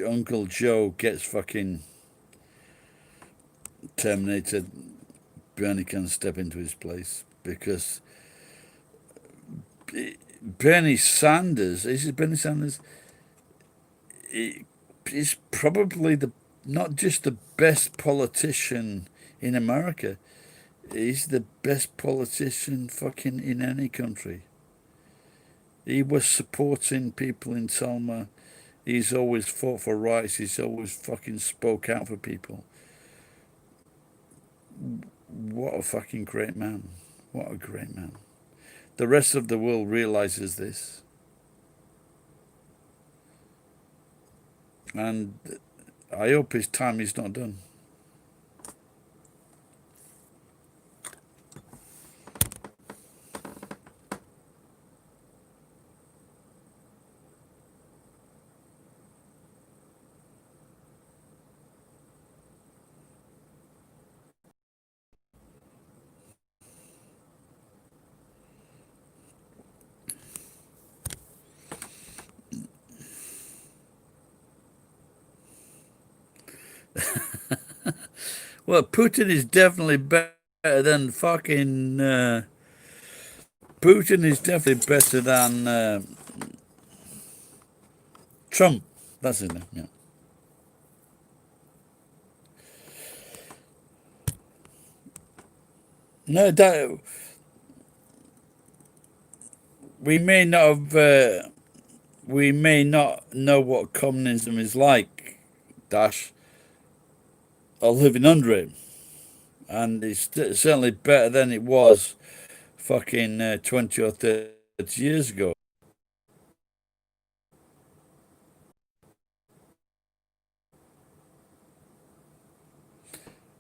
[SPEAKER 6] Uncle Joe gets fucking terminated, Bernie can step into his place, because Bernie Sanders, is it Bernie Sanders? He's probably not just the best politician in America, he's the best politician fucking in any country. He was supporting people in Selma. He's always fought for rights. He's always fucking spoke out for people. What a fucking great man. What a great man. The rest of the world realizes this. And I hope his time is not done. Well, Putin is definitely better than fucking... Putin is definitely better than Trump. That's his name, yeah. No, that... We may not have... we may not know what communism is like, Dash, or living under it. And it's certainly better than it was fucking 20 or 30 years ago.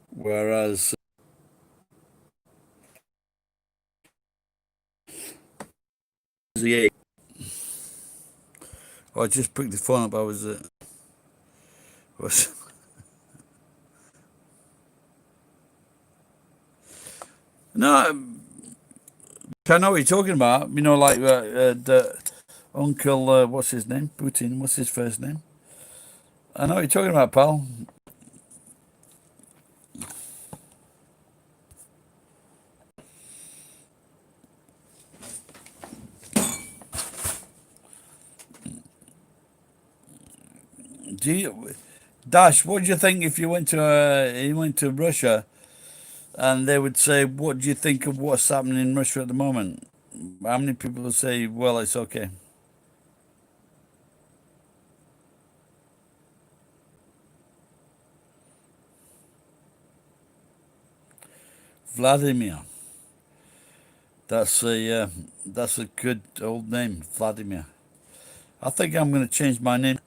[SPEAKER 6] Whereas... Oh, I just picked the phone up. I was... No, I know what you're talking about. You know, like the Uncle, what's his name? Putin. What's his first name? I know what you're talking about, pal. Do you, Dash? What do you think if you went to Russia, and they would say, "What do you think of what's happening in Russia at the moment?" How many people would say, "Well, it's okay"? Vladimir. That's a good old name, Vladimir. I think I'm going to change my name,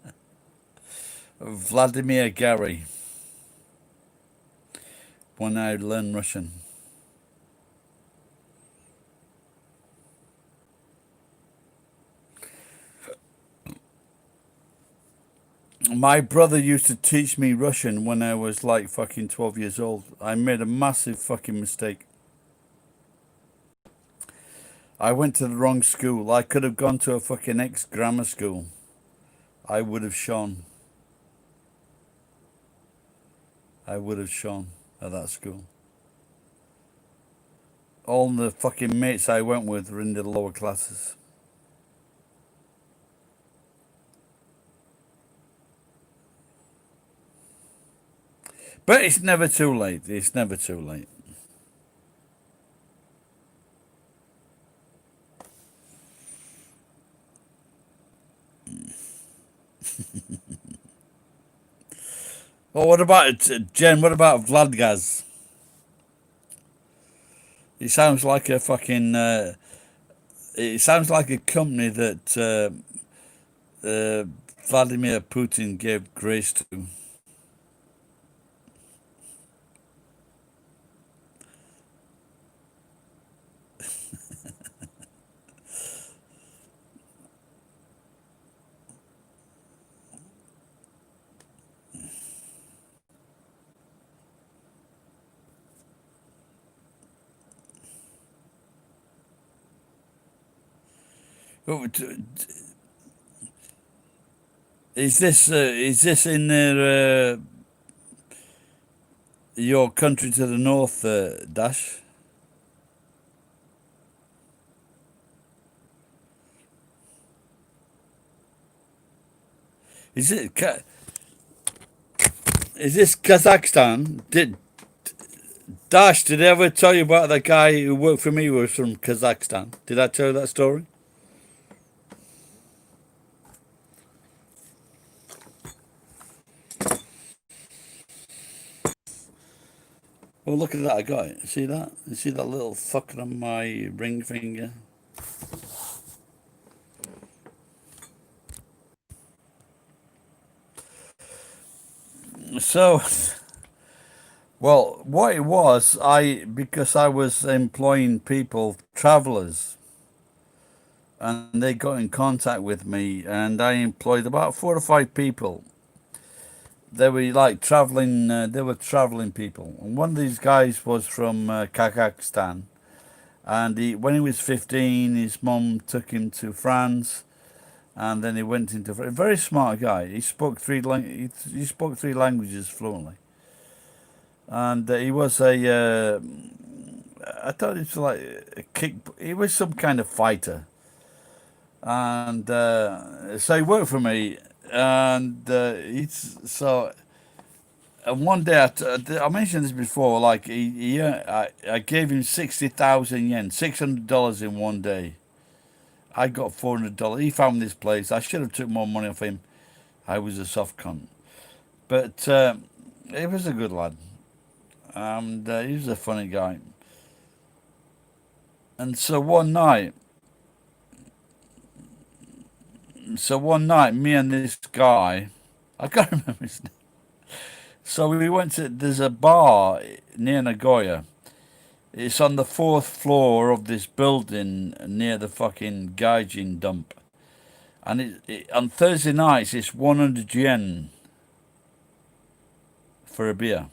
[SPEAKER 6] Vladimir Gary, when I learn Russian. My brother used to teach me Russian when I was like fucking 12 years old. I made a massive fucking mistake. I went to the wrong school. I could have gone to a fucking ex-grammar school. I would have shone. I would have shone at that school. All the fucking mates I went with were in the lower classes. But it's never too late. It's never too late. Well, what about Jen? What about Vladgaz? It sounds like a fucking. It sounds like a company that Vladimir Putin gave grace to. Oh, is this in their your country to the north, Dash? Is it is this Kazakhstan? Dash, did I ever tell you about the guy who worked for me who was from Kazakhstan? Did I tell you that story? Oh, look at that! I got it. See that? You see that little fucker on my ring finger? So, well, what it was, because I was employing people, travelers, and they got in contact with me, and I employed about 4 or 5 people. They were like traveling. They were traveling people, and one of these guys was from Kazakhstan. And when he was 15, his mum took him to France, and then he went into a very smart guy. He spoke he spoke 3 languages fluently, and he was I thought it's like a kick. He was some kind of fighter, and so he worked for me, and he's so. And one day, I mentioned this before. Like I gave him 60,000 yen, $600 in one day. I got $400. He found this place. I should have took more money off him. I was a soft cunt, but he was a good lad, and he was a funny guy. And so one night, me and this guy, I can't remember his name. So we went to. There's a bar near Nagoya. It's on the 4th floor of this building near the fucking gaijin dump. And on Thursday nights, it's 100 yen for a beer.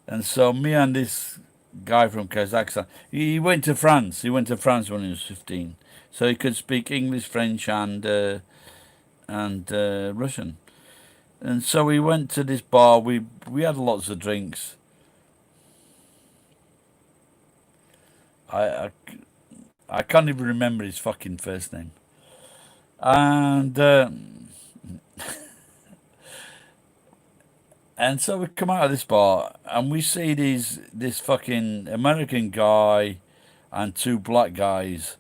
[SPEAKER 6] And so me and this guy from Kazakhstan, he went to France. He went to France when he was 15. So he could speak English, French, and Russian. And so we went to this bar. We had lots of drinks. I can't even remember his fucking first name. And and so we come out of this bar and we see this fucking American guy and 2 black guys,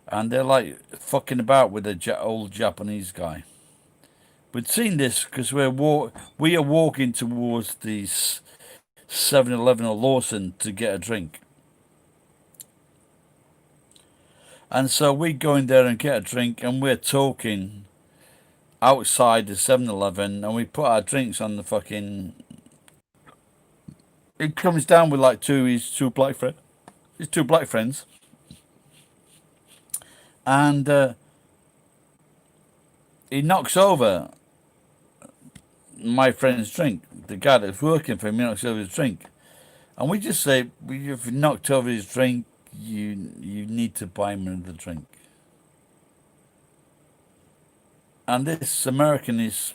[SPEAKER 6] and they're like fucking about with the old Japanese guy. We'd seen this because we are walking towards the 7-Eleven or Lawson to get a drink. And so we go in there and get a drink, and we're talking outside the 7-Eleven, and we put our drinks on the fucking. He comes down with like his two black friends, and he knocks over my friend's drink. The guy that's working for him knocks over his drink, and we just say, if you knocked over his drink, you need to buy him another drink. And this American is,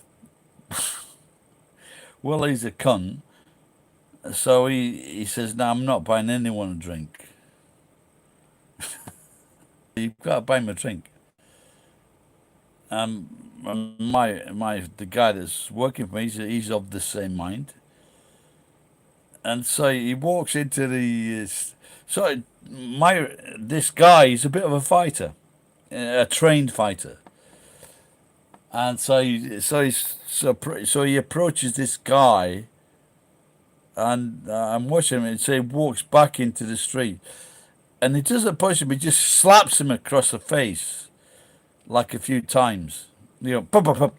[SPEAKER 6] well, he's a cunt. So he says, no, I'm not buying anyone a drink. You've got to buy him a drink. The guy that's working for me, he's of the same mind. And so he walks into this guy is a bit of a fighter, a trained fighter. And so he approaches this guy, and I'm watching him, and so he walks back into the street, and he doesn't push him, he just slaps him across the face like a few times, pop, pop, pop.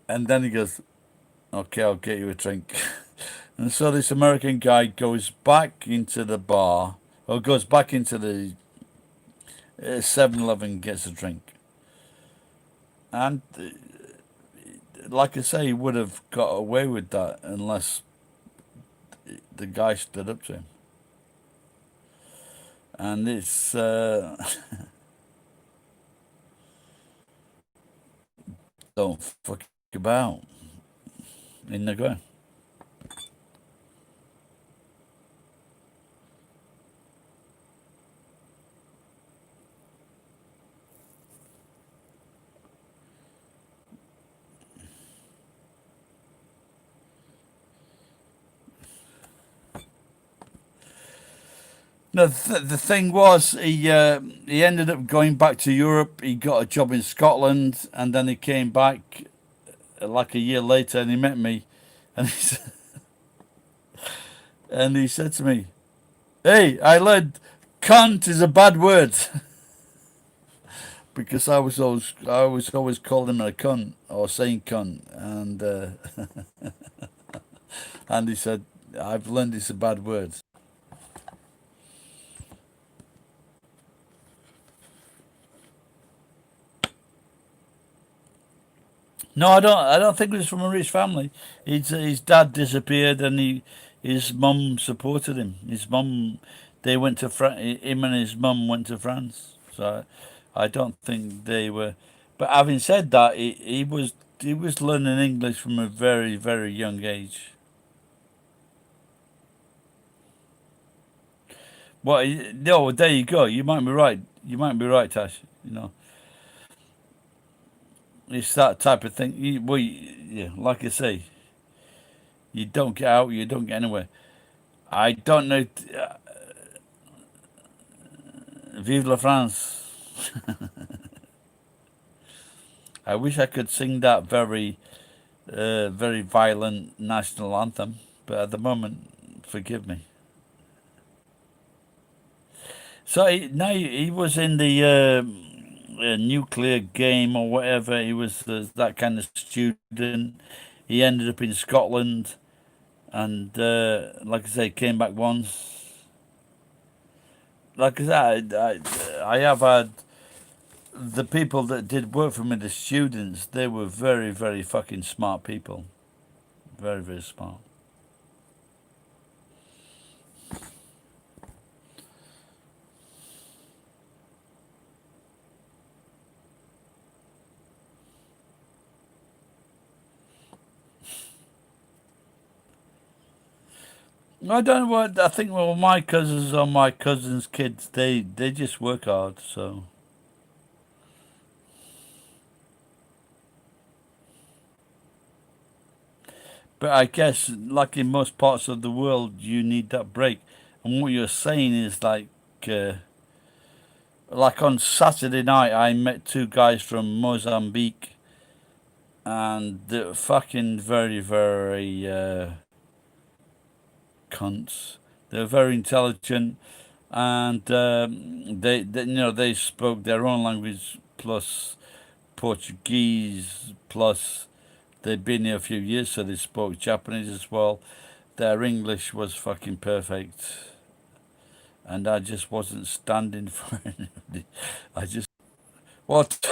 [SPEAKER 6] And then he goes, okay, I'll get you a drink. And so this American guy goes back into the bar, or goes back into the 7-Eleven, gets a drink. And like I say, he would have got away with that unless the guy stood up to him. And it's don't fuck about in the ground. No, the thing was, he ended up going back to Europe. He got a job in Scotland, and then he came back like a year later, and he met me, And he said to me, "Hey, I learned cunt is a bad word." Because I was always calling him a cunt or saying cunt, and he said, "I've learned it's a bad word." No, I don't. I don't think he was from a rich family. His dad disappeared, and his mum supported him. His mum, they went to him and his mum went to France. So I don't think they were. But having said that, he was learning English from a very very young age. Well, no, there you go. You might be right. You might be right, Tash. It's that type of thing. Yeah, like I say, you don't get out, you don't get anywhere. I don't know. Vive la France. I wish I could sing that very violent national anthem, but at the moment, forgive me. So now he was in the nuclear game or whatever. He was that kind of student. He ended up in Scotland, and like I say, came back once. Like I said, I have had the people that did work for me, the students. They were very, very fucking smart people. Very, very smart. I don't know what I think. Well, my cousins or my cousins' kids, they just work hard. So, but I guess, like in most parts of the world, you need that break. And what you're saying is uh, like on Saturday night, I met two guys from Mozambique, and they're fucking very, very cunts. They're very intelligent, and they spoke their own language plus Portuguese plus they'd been here a few years, so they spoke Japanese as well. Their English was fucking perfect, and I just wasn't standing for anybody. I just what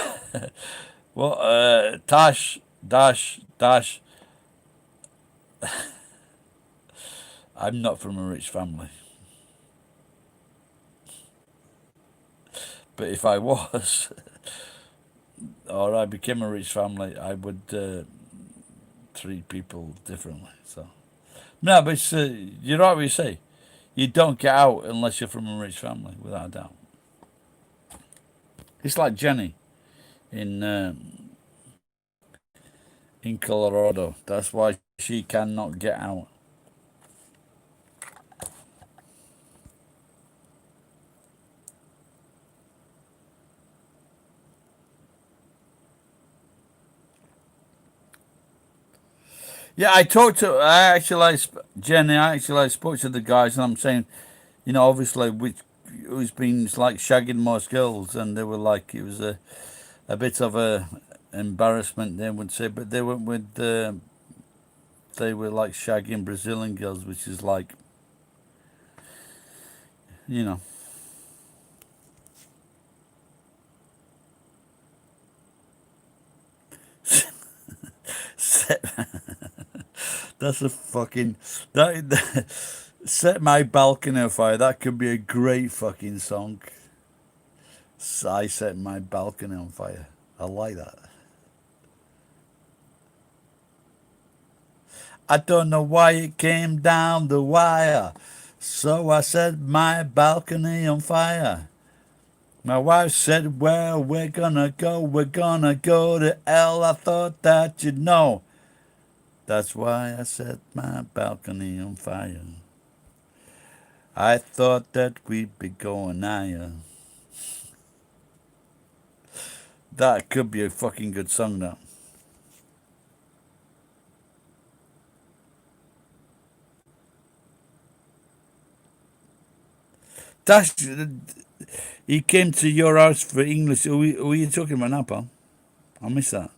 [SPEAKER 6] what Tash Dash. I'm not from a rich family, but if I was or I became a rich family, I would treat people differently. So no, but you're right what you say. You don't get out unless you're from a rich family, without a doubt. It's like Jenny in Colorado. That's why she cannot get out. Yeah, Jenny. I spoke to the guys, and I'm saying, obviously, who's been like shagging most girls, and they were like, it was a bit of a embarrassment, they would say, but they went with they were like shagging Brazilian girls, which is like, you know, set, that's a fucking that set my balcony on fire. That could be a great fucking song. I set my balcony on fire. I like that. I don't know why it came down the wire, so I set my balcony on fire. My wife said, "Well, we're gonna go to hell." I thought that you'd know. That's why I set my balcony on fire. I thought that we'd be going higher. That could be a fucking good song, now. Dash, he came to your house for English. Who are you talking about now, pal? I missed that.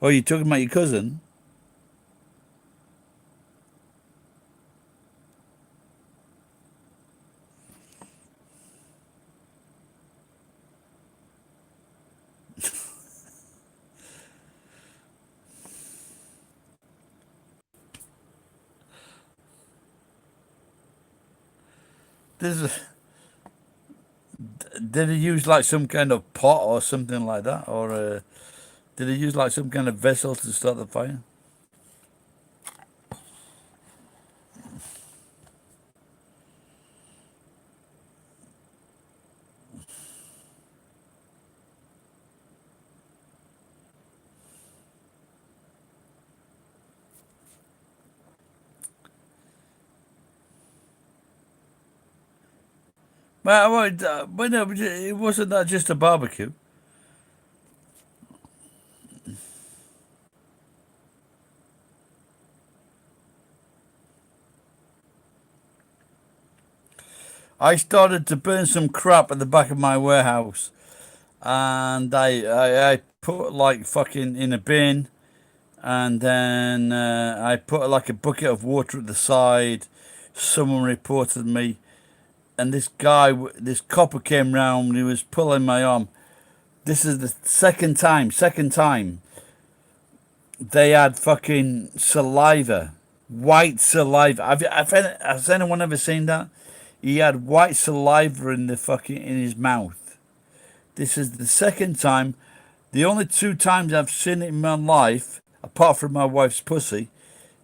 [SPEAKER 6] Oh, you talking about your cousin? There's a, did he use like some kind of pot or something like that, or did he use like some kind of vessel to start the fire? But no, it wasn't that just a barbecue. I started to burn some crap at the back of my warehouse, and I put like fucking in a bin, and then I put like a bucket of water at the side. Someone reported me, and this guy, this copper came round. He was pulling my arm. This is the second time they had fucking saliva, white saliva. Has anyone ever seen that? He had white saliva in the fucking in his mouth. This is the second time. The only two times I've seen it in my life, apart from my wife's pussy,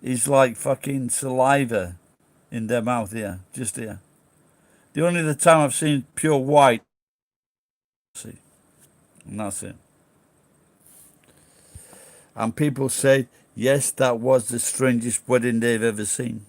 [SPEAKER 6] is like fucking saliva in their mouth here, just here. The only other time I've seen pure white, see, and that's it. And people say, yes, that was the strangest wedding they've ever seen.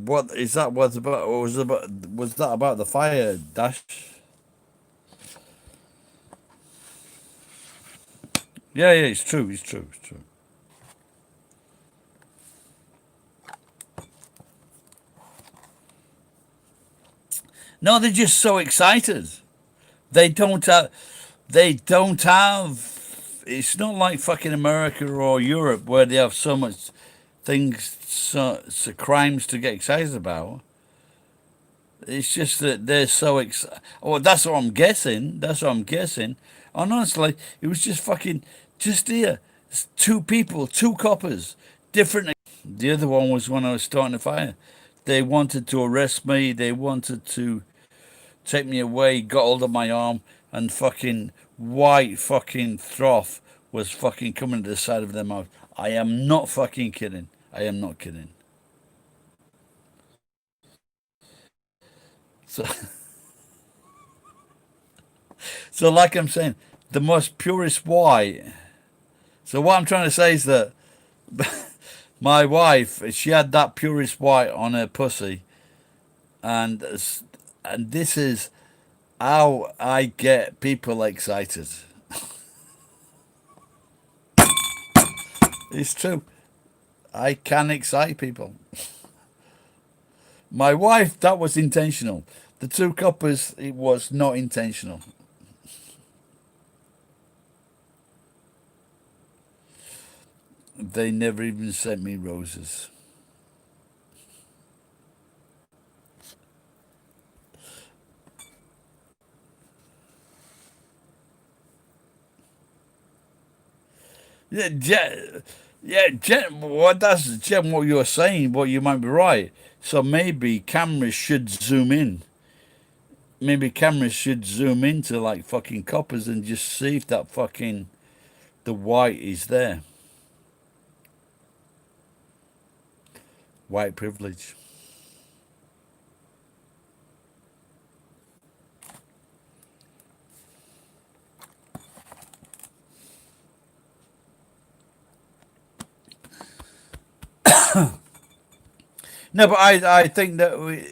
[SPEAKER 6] What is that? Was about? Or was about? Was that about the fire, Dash? Yeah, yeah, it's true. It's true. It's true. No, they're just so excited. They don't have. They don't have. It's not like fucking America or Europe where they have so much things, so crimes to get excited about. It's just that they're so excited. Oh, that's what I'm guessing. That's what I'm guessing. And honestly, it was just fucking just here. It's two people, two coppers, different. The other one was when I was starting a fire. They wanted to arrest me. They wanted to take me away. Got hold of my arm and fucking white fucking froth was fucking coming to the side of their mouth. I am not fucking kidding. I am not kidding. So, so like I'm saying, the most purest white. So what I'm trying to say is that my wife, she had that purest white on her pussy, and and this is how I get people excited. It's true. I can excite people. My wife, that was intentional. The two coppers, it was not intentional. They never even sent me roses. Yeah, what that's Jen, what you're saying, what you might be right. So maybe cameras should zoom in. Maybe cameras should zoom into like fucking coppers and just see if that fucking the white is there. White privilege. No, but I think that we,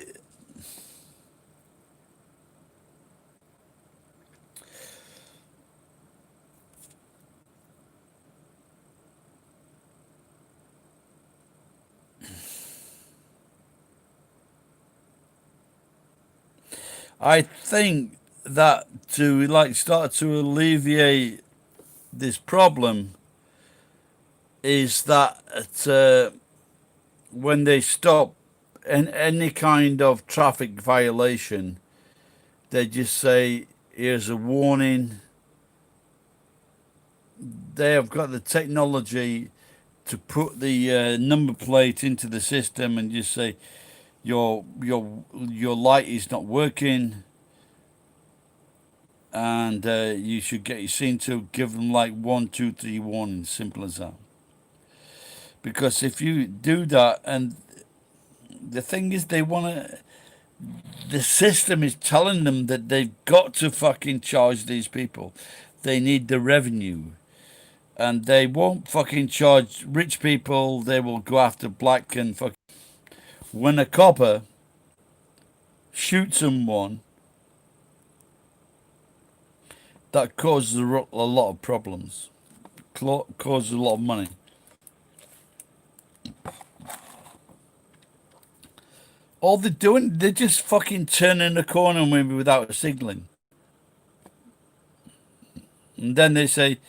[SPEAKER 6] I think that to like start to alleviate this problem is that when they stop any kind of traffic violation, they just say, here's a warning. They have got the technology to put the number plate into the system and just say your light is not working, and you should get your scene to give them like 1, 2, 3 warnings. Simple as that. Because if you do that, and the thing is, they want to. The system is telling them that they've got to fucking charge these people. They need the revenue. And they won't fucking charge rich people. They will go after black and fucking. When a copper shoots someone, that causes a lot of problems. Causes a lot of money. All they're doing, they're just fucking turning the corner maybe without signaling. And then they say,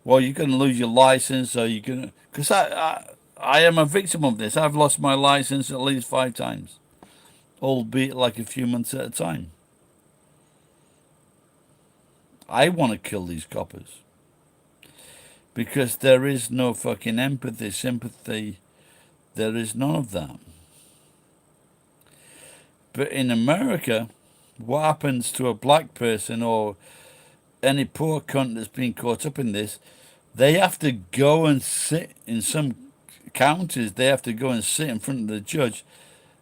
[SPEAKER 6] well, you're going to lose your license, or you're going to... Because I am a victim of this. I've lost my license at least 5 times, albeit like a few months at a time. I want to kill these coppers. Because there is no fucking empathy, sympathy. There is none of that. But in America, what happens to a black person or any poor cunt that's been caught up in this, they have to go and sit in some counties, they have to go and sit in front of the judge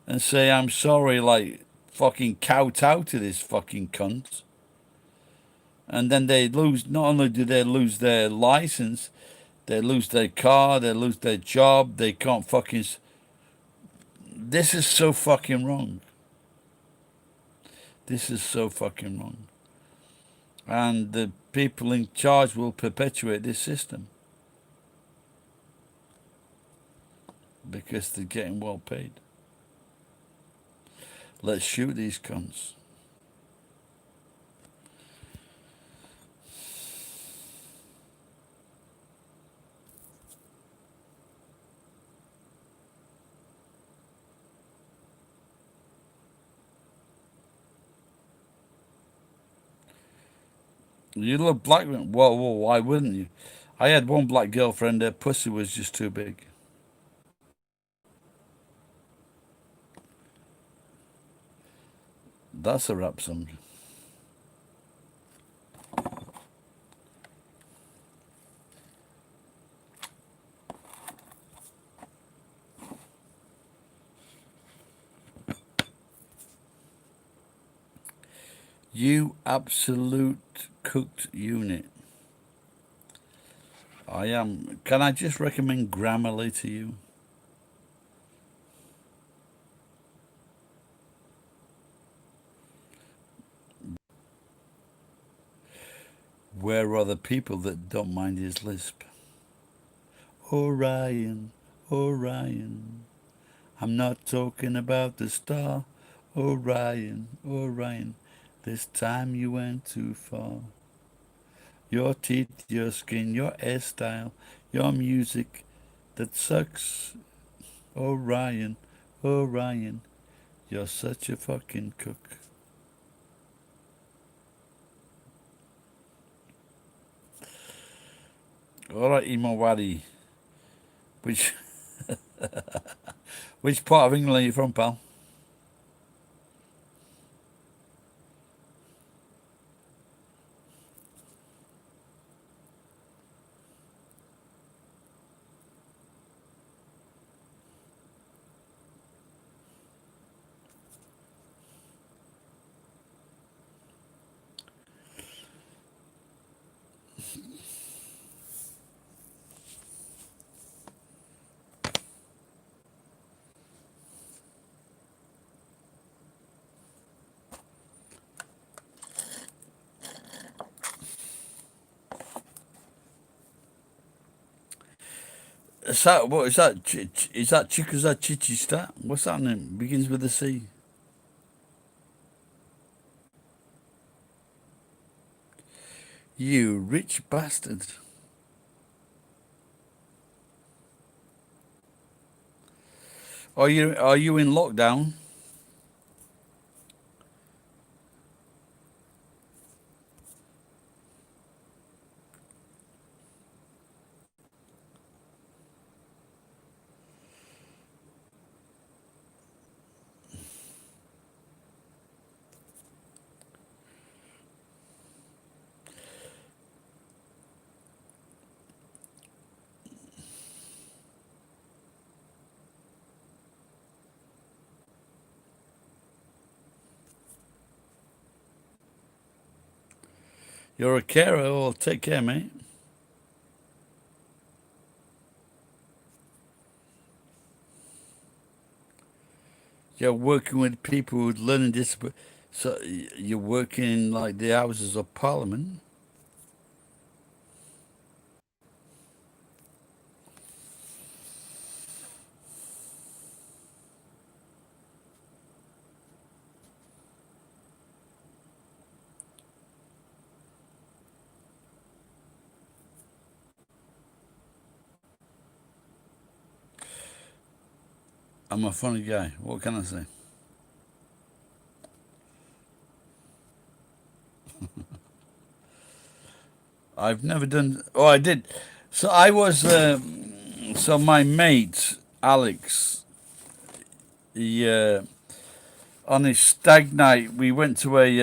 [SPEAKER 6] and say, I'm sorry, like, fucking kowtow to this fucking cunt. And then they lose, not only do they lose their license, they lose their car, they lose their job, they can't fucking... This is so fucking wrong. This is so fucking wrong. And the people in charge will perpetuate this system. Because they're getting well paid. Let's shoot these cunts. You love black women? Well, why wouldn't you? I had one black girlfriend, her pussy was just too big. That's a rap song. You absolute cooked unit. I am. Can I just recommend Grammarly to you? Where are the people that don't mind his lisp? Orion, Orion. I'm not talking about the star. Orion, Orion. This time you went too far. Your teeth, your skin, your hairstyle, your music that sucks. Orion, Orion. You're such a fucking cook. Alright, Imawari. Which which part of England are you from, pal? Is that, what is that? Is that Chikuza Chichistat? What's that name? Begins with a C. You rich bastard. Are you in lockdown? You're a carer. Well, take care, mate. You're working with people with learning disability. So you're working in like the Houses of Parliament. I'm a funny guy. What can I say? I've never done. Oh, I did. So I was. So my mate Alex, he on his stag night, we went to a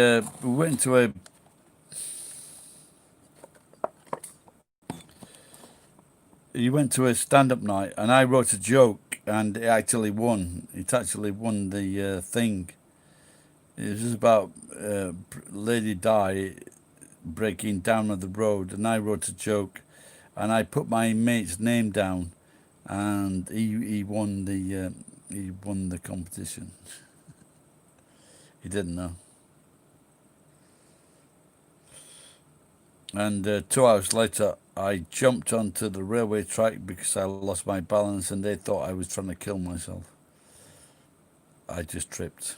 [SPEAKER 6] stand-up night, and I wrote a joke, and it actually won. It actually won the thing. It was just about Lady Di breaking down on the road, and I wrote a joke, and I put my mate's name down, and he won the competition. He didn't know. And 2 hours later, I jumped onto the railway track because I lost my balance, and they thought I was trying to kill myself. I just tripped.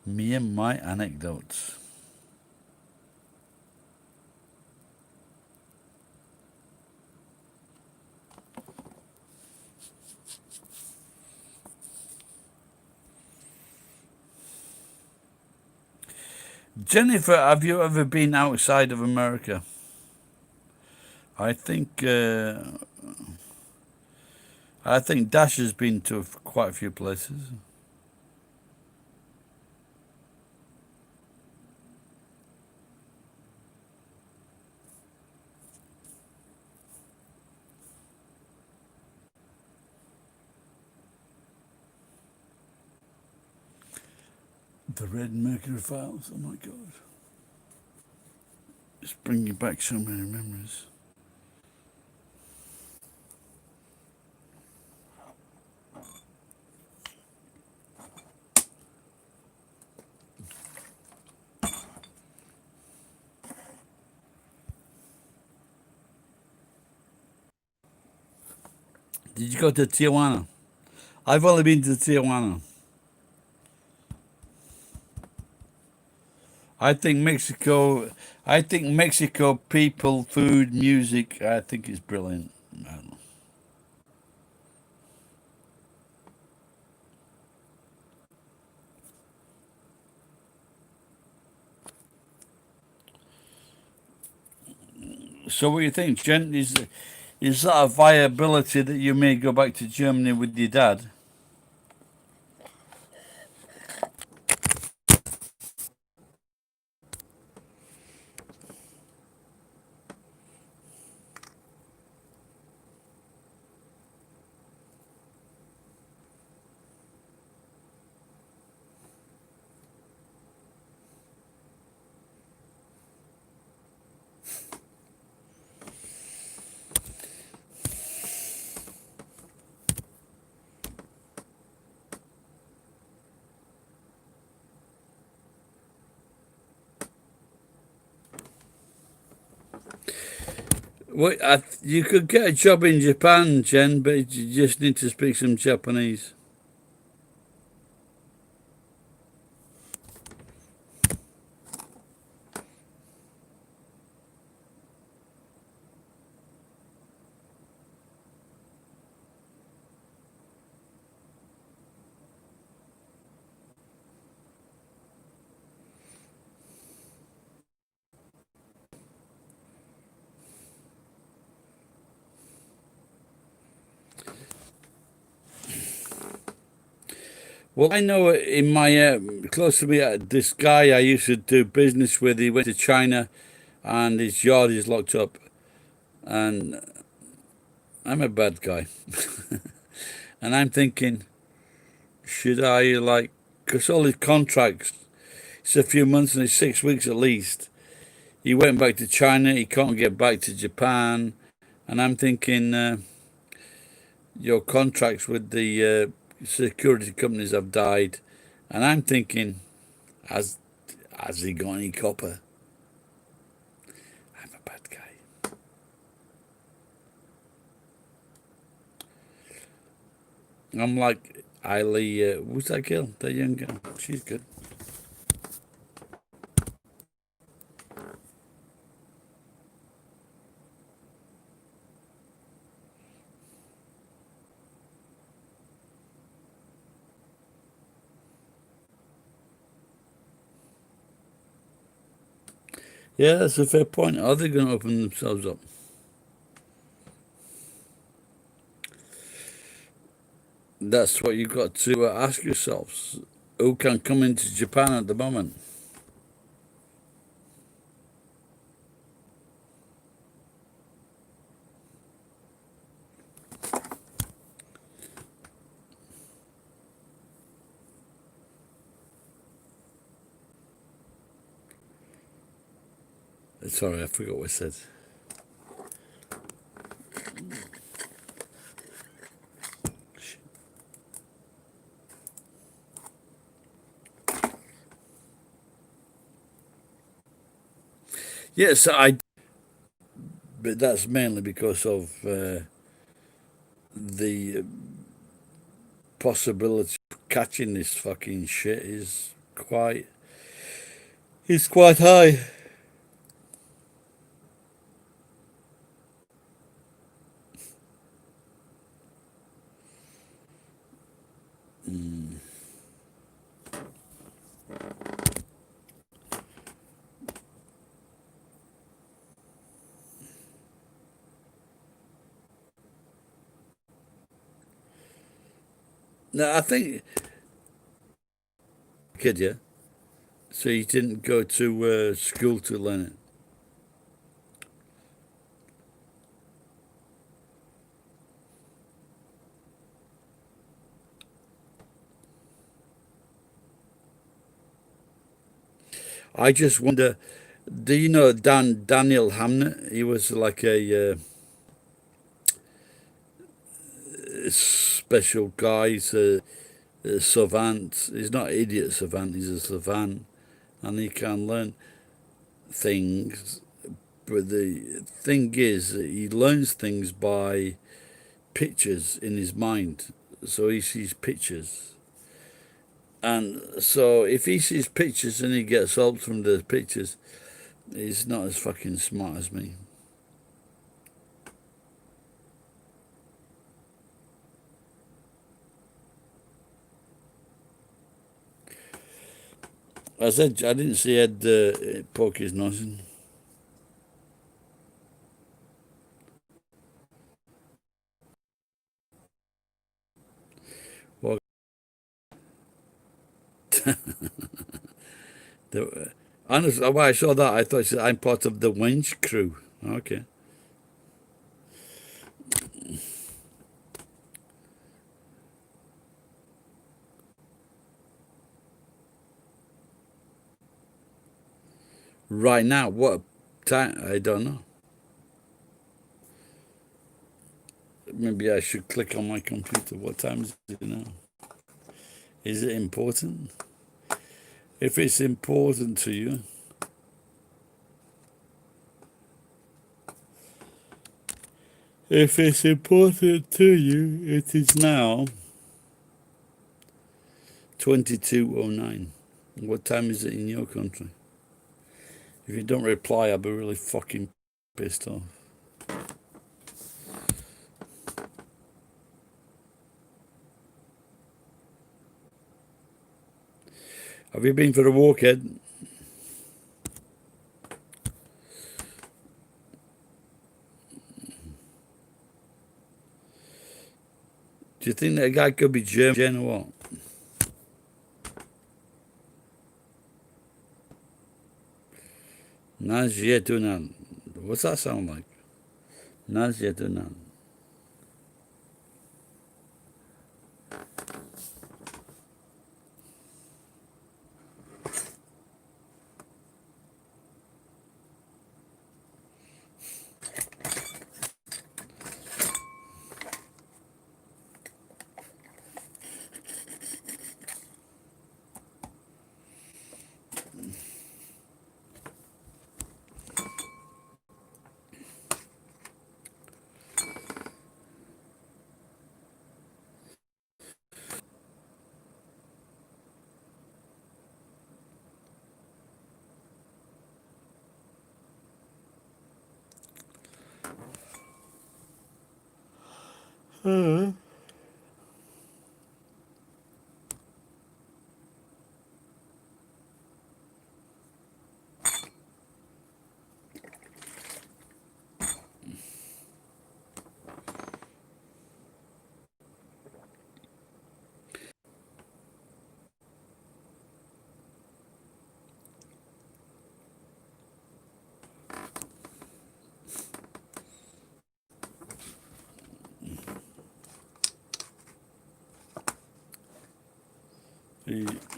[SPEAKER 6] Me and my anecdotes. Jennifer, have you ever been outside of America? I think Dash has been to quite a few places. The Red Mercury Files. Oh my God, it's bringing back so many memories. Did you go to Tijuana? I've only been to Tijuana. I think Mexico people, food, music, I think is brilliant. I don't know. So what do you think, Jen? Is that a viability that you may go back to Germany with your dad? Well, you could get a job in Japan, Jen, but you just need to speak some Japanese. Well, I know in my close to me, this guy I used to do business with, he went to China and his yard is locked up. And I'm a bad guy. And I'm thinking, should I, like, because all his contracts, it's a few months and it's 6 weeks at least. He went back to China, he can't get back to Japan. And I'm thinking, your contracts with the security companies have died. And I'm thinking, has he got any copper? I'm a bad guy. I'm like Eiley, who's that girl? That young girl. She's good. Yeah, that's a fair point. Are they going to open themselves up? That's what you've got to ask yourselves. Who can come into Japan at the moment? Sorry, I forgot what I said. Yes, but that's mainly because of the possibility of catching this fucking shit is quite high. No, I think kid, yeah. So you didn't go to school to learn it. I just wonder, do you know Daniel Hamnet? He was like a special guy. He's a savant. He's not an idiot savant, he's a savant. And he can learn things. But the thing is, he learns things by pictures in his mind. So he sees pictures. And so if he sees pictures and he gets help from the pictures, he's not as fucking smart as me. I said I didn't see Ed poke his nose in. Well, honestly, when I saw that, I thought he said, I'm part of the winch crew. Okay. Right now, what time? I don't know. Maybe I should click on my computer. What time is it now? Is it important? If it's important to you, it is now 22:09. What time is it in your country? If you don't reply, I'll be really fucking pissed off. Have you been for a walk, Ed? Do you think that guy could be German or what? Naziye Dunan. What's that sound like? Naziye Dunan. The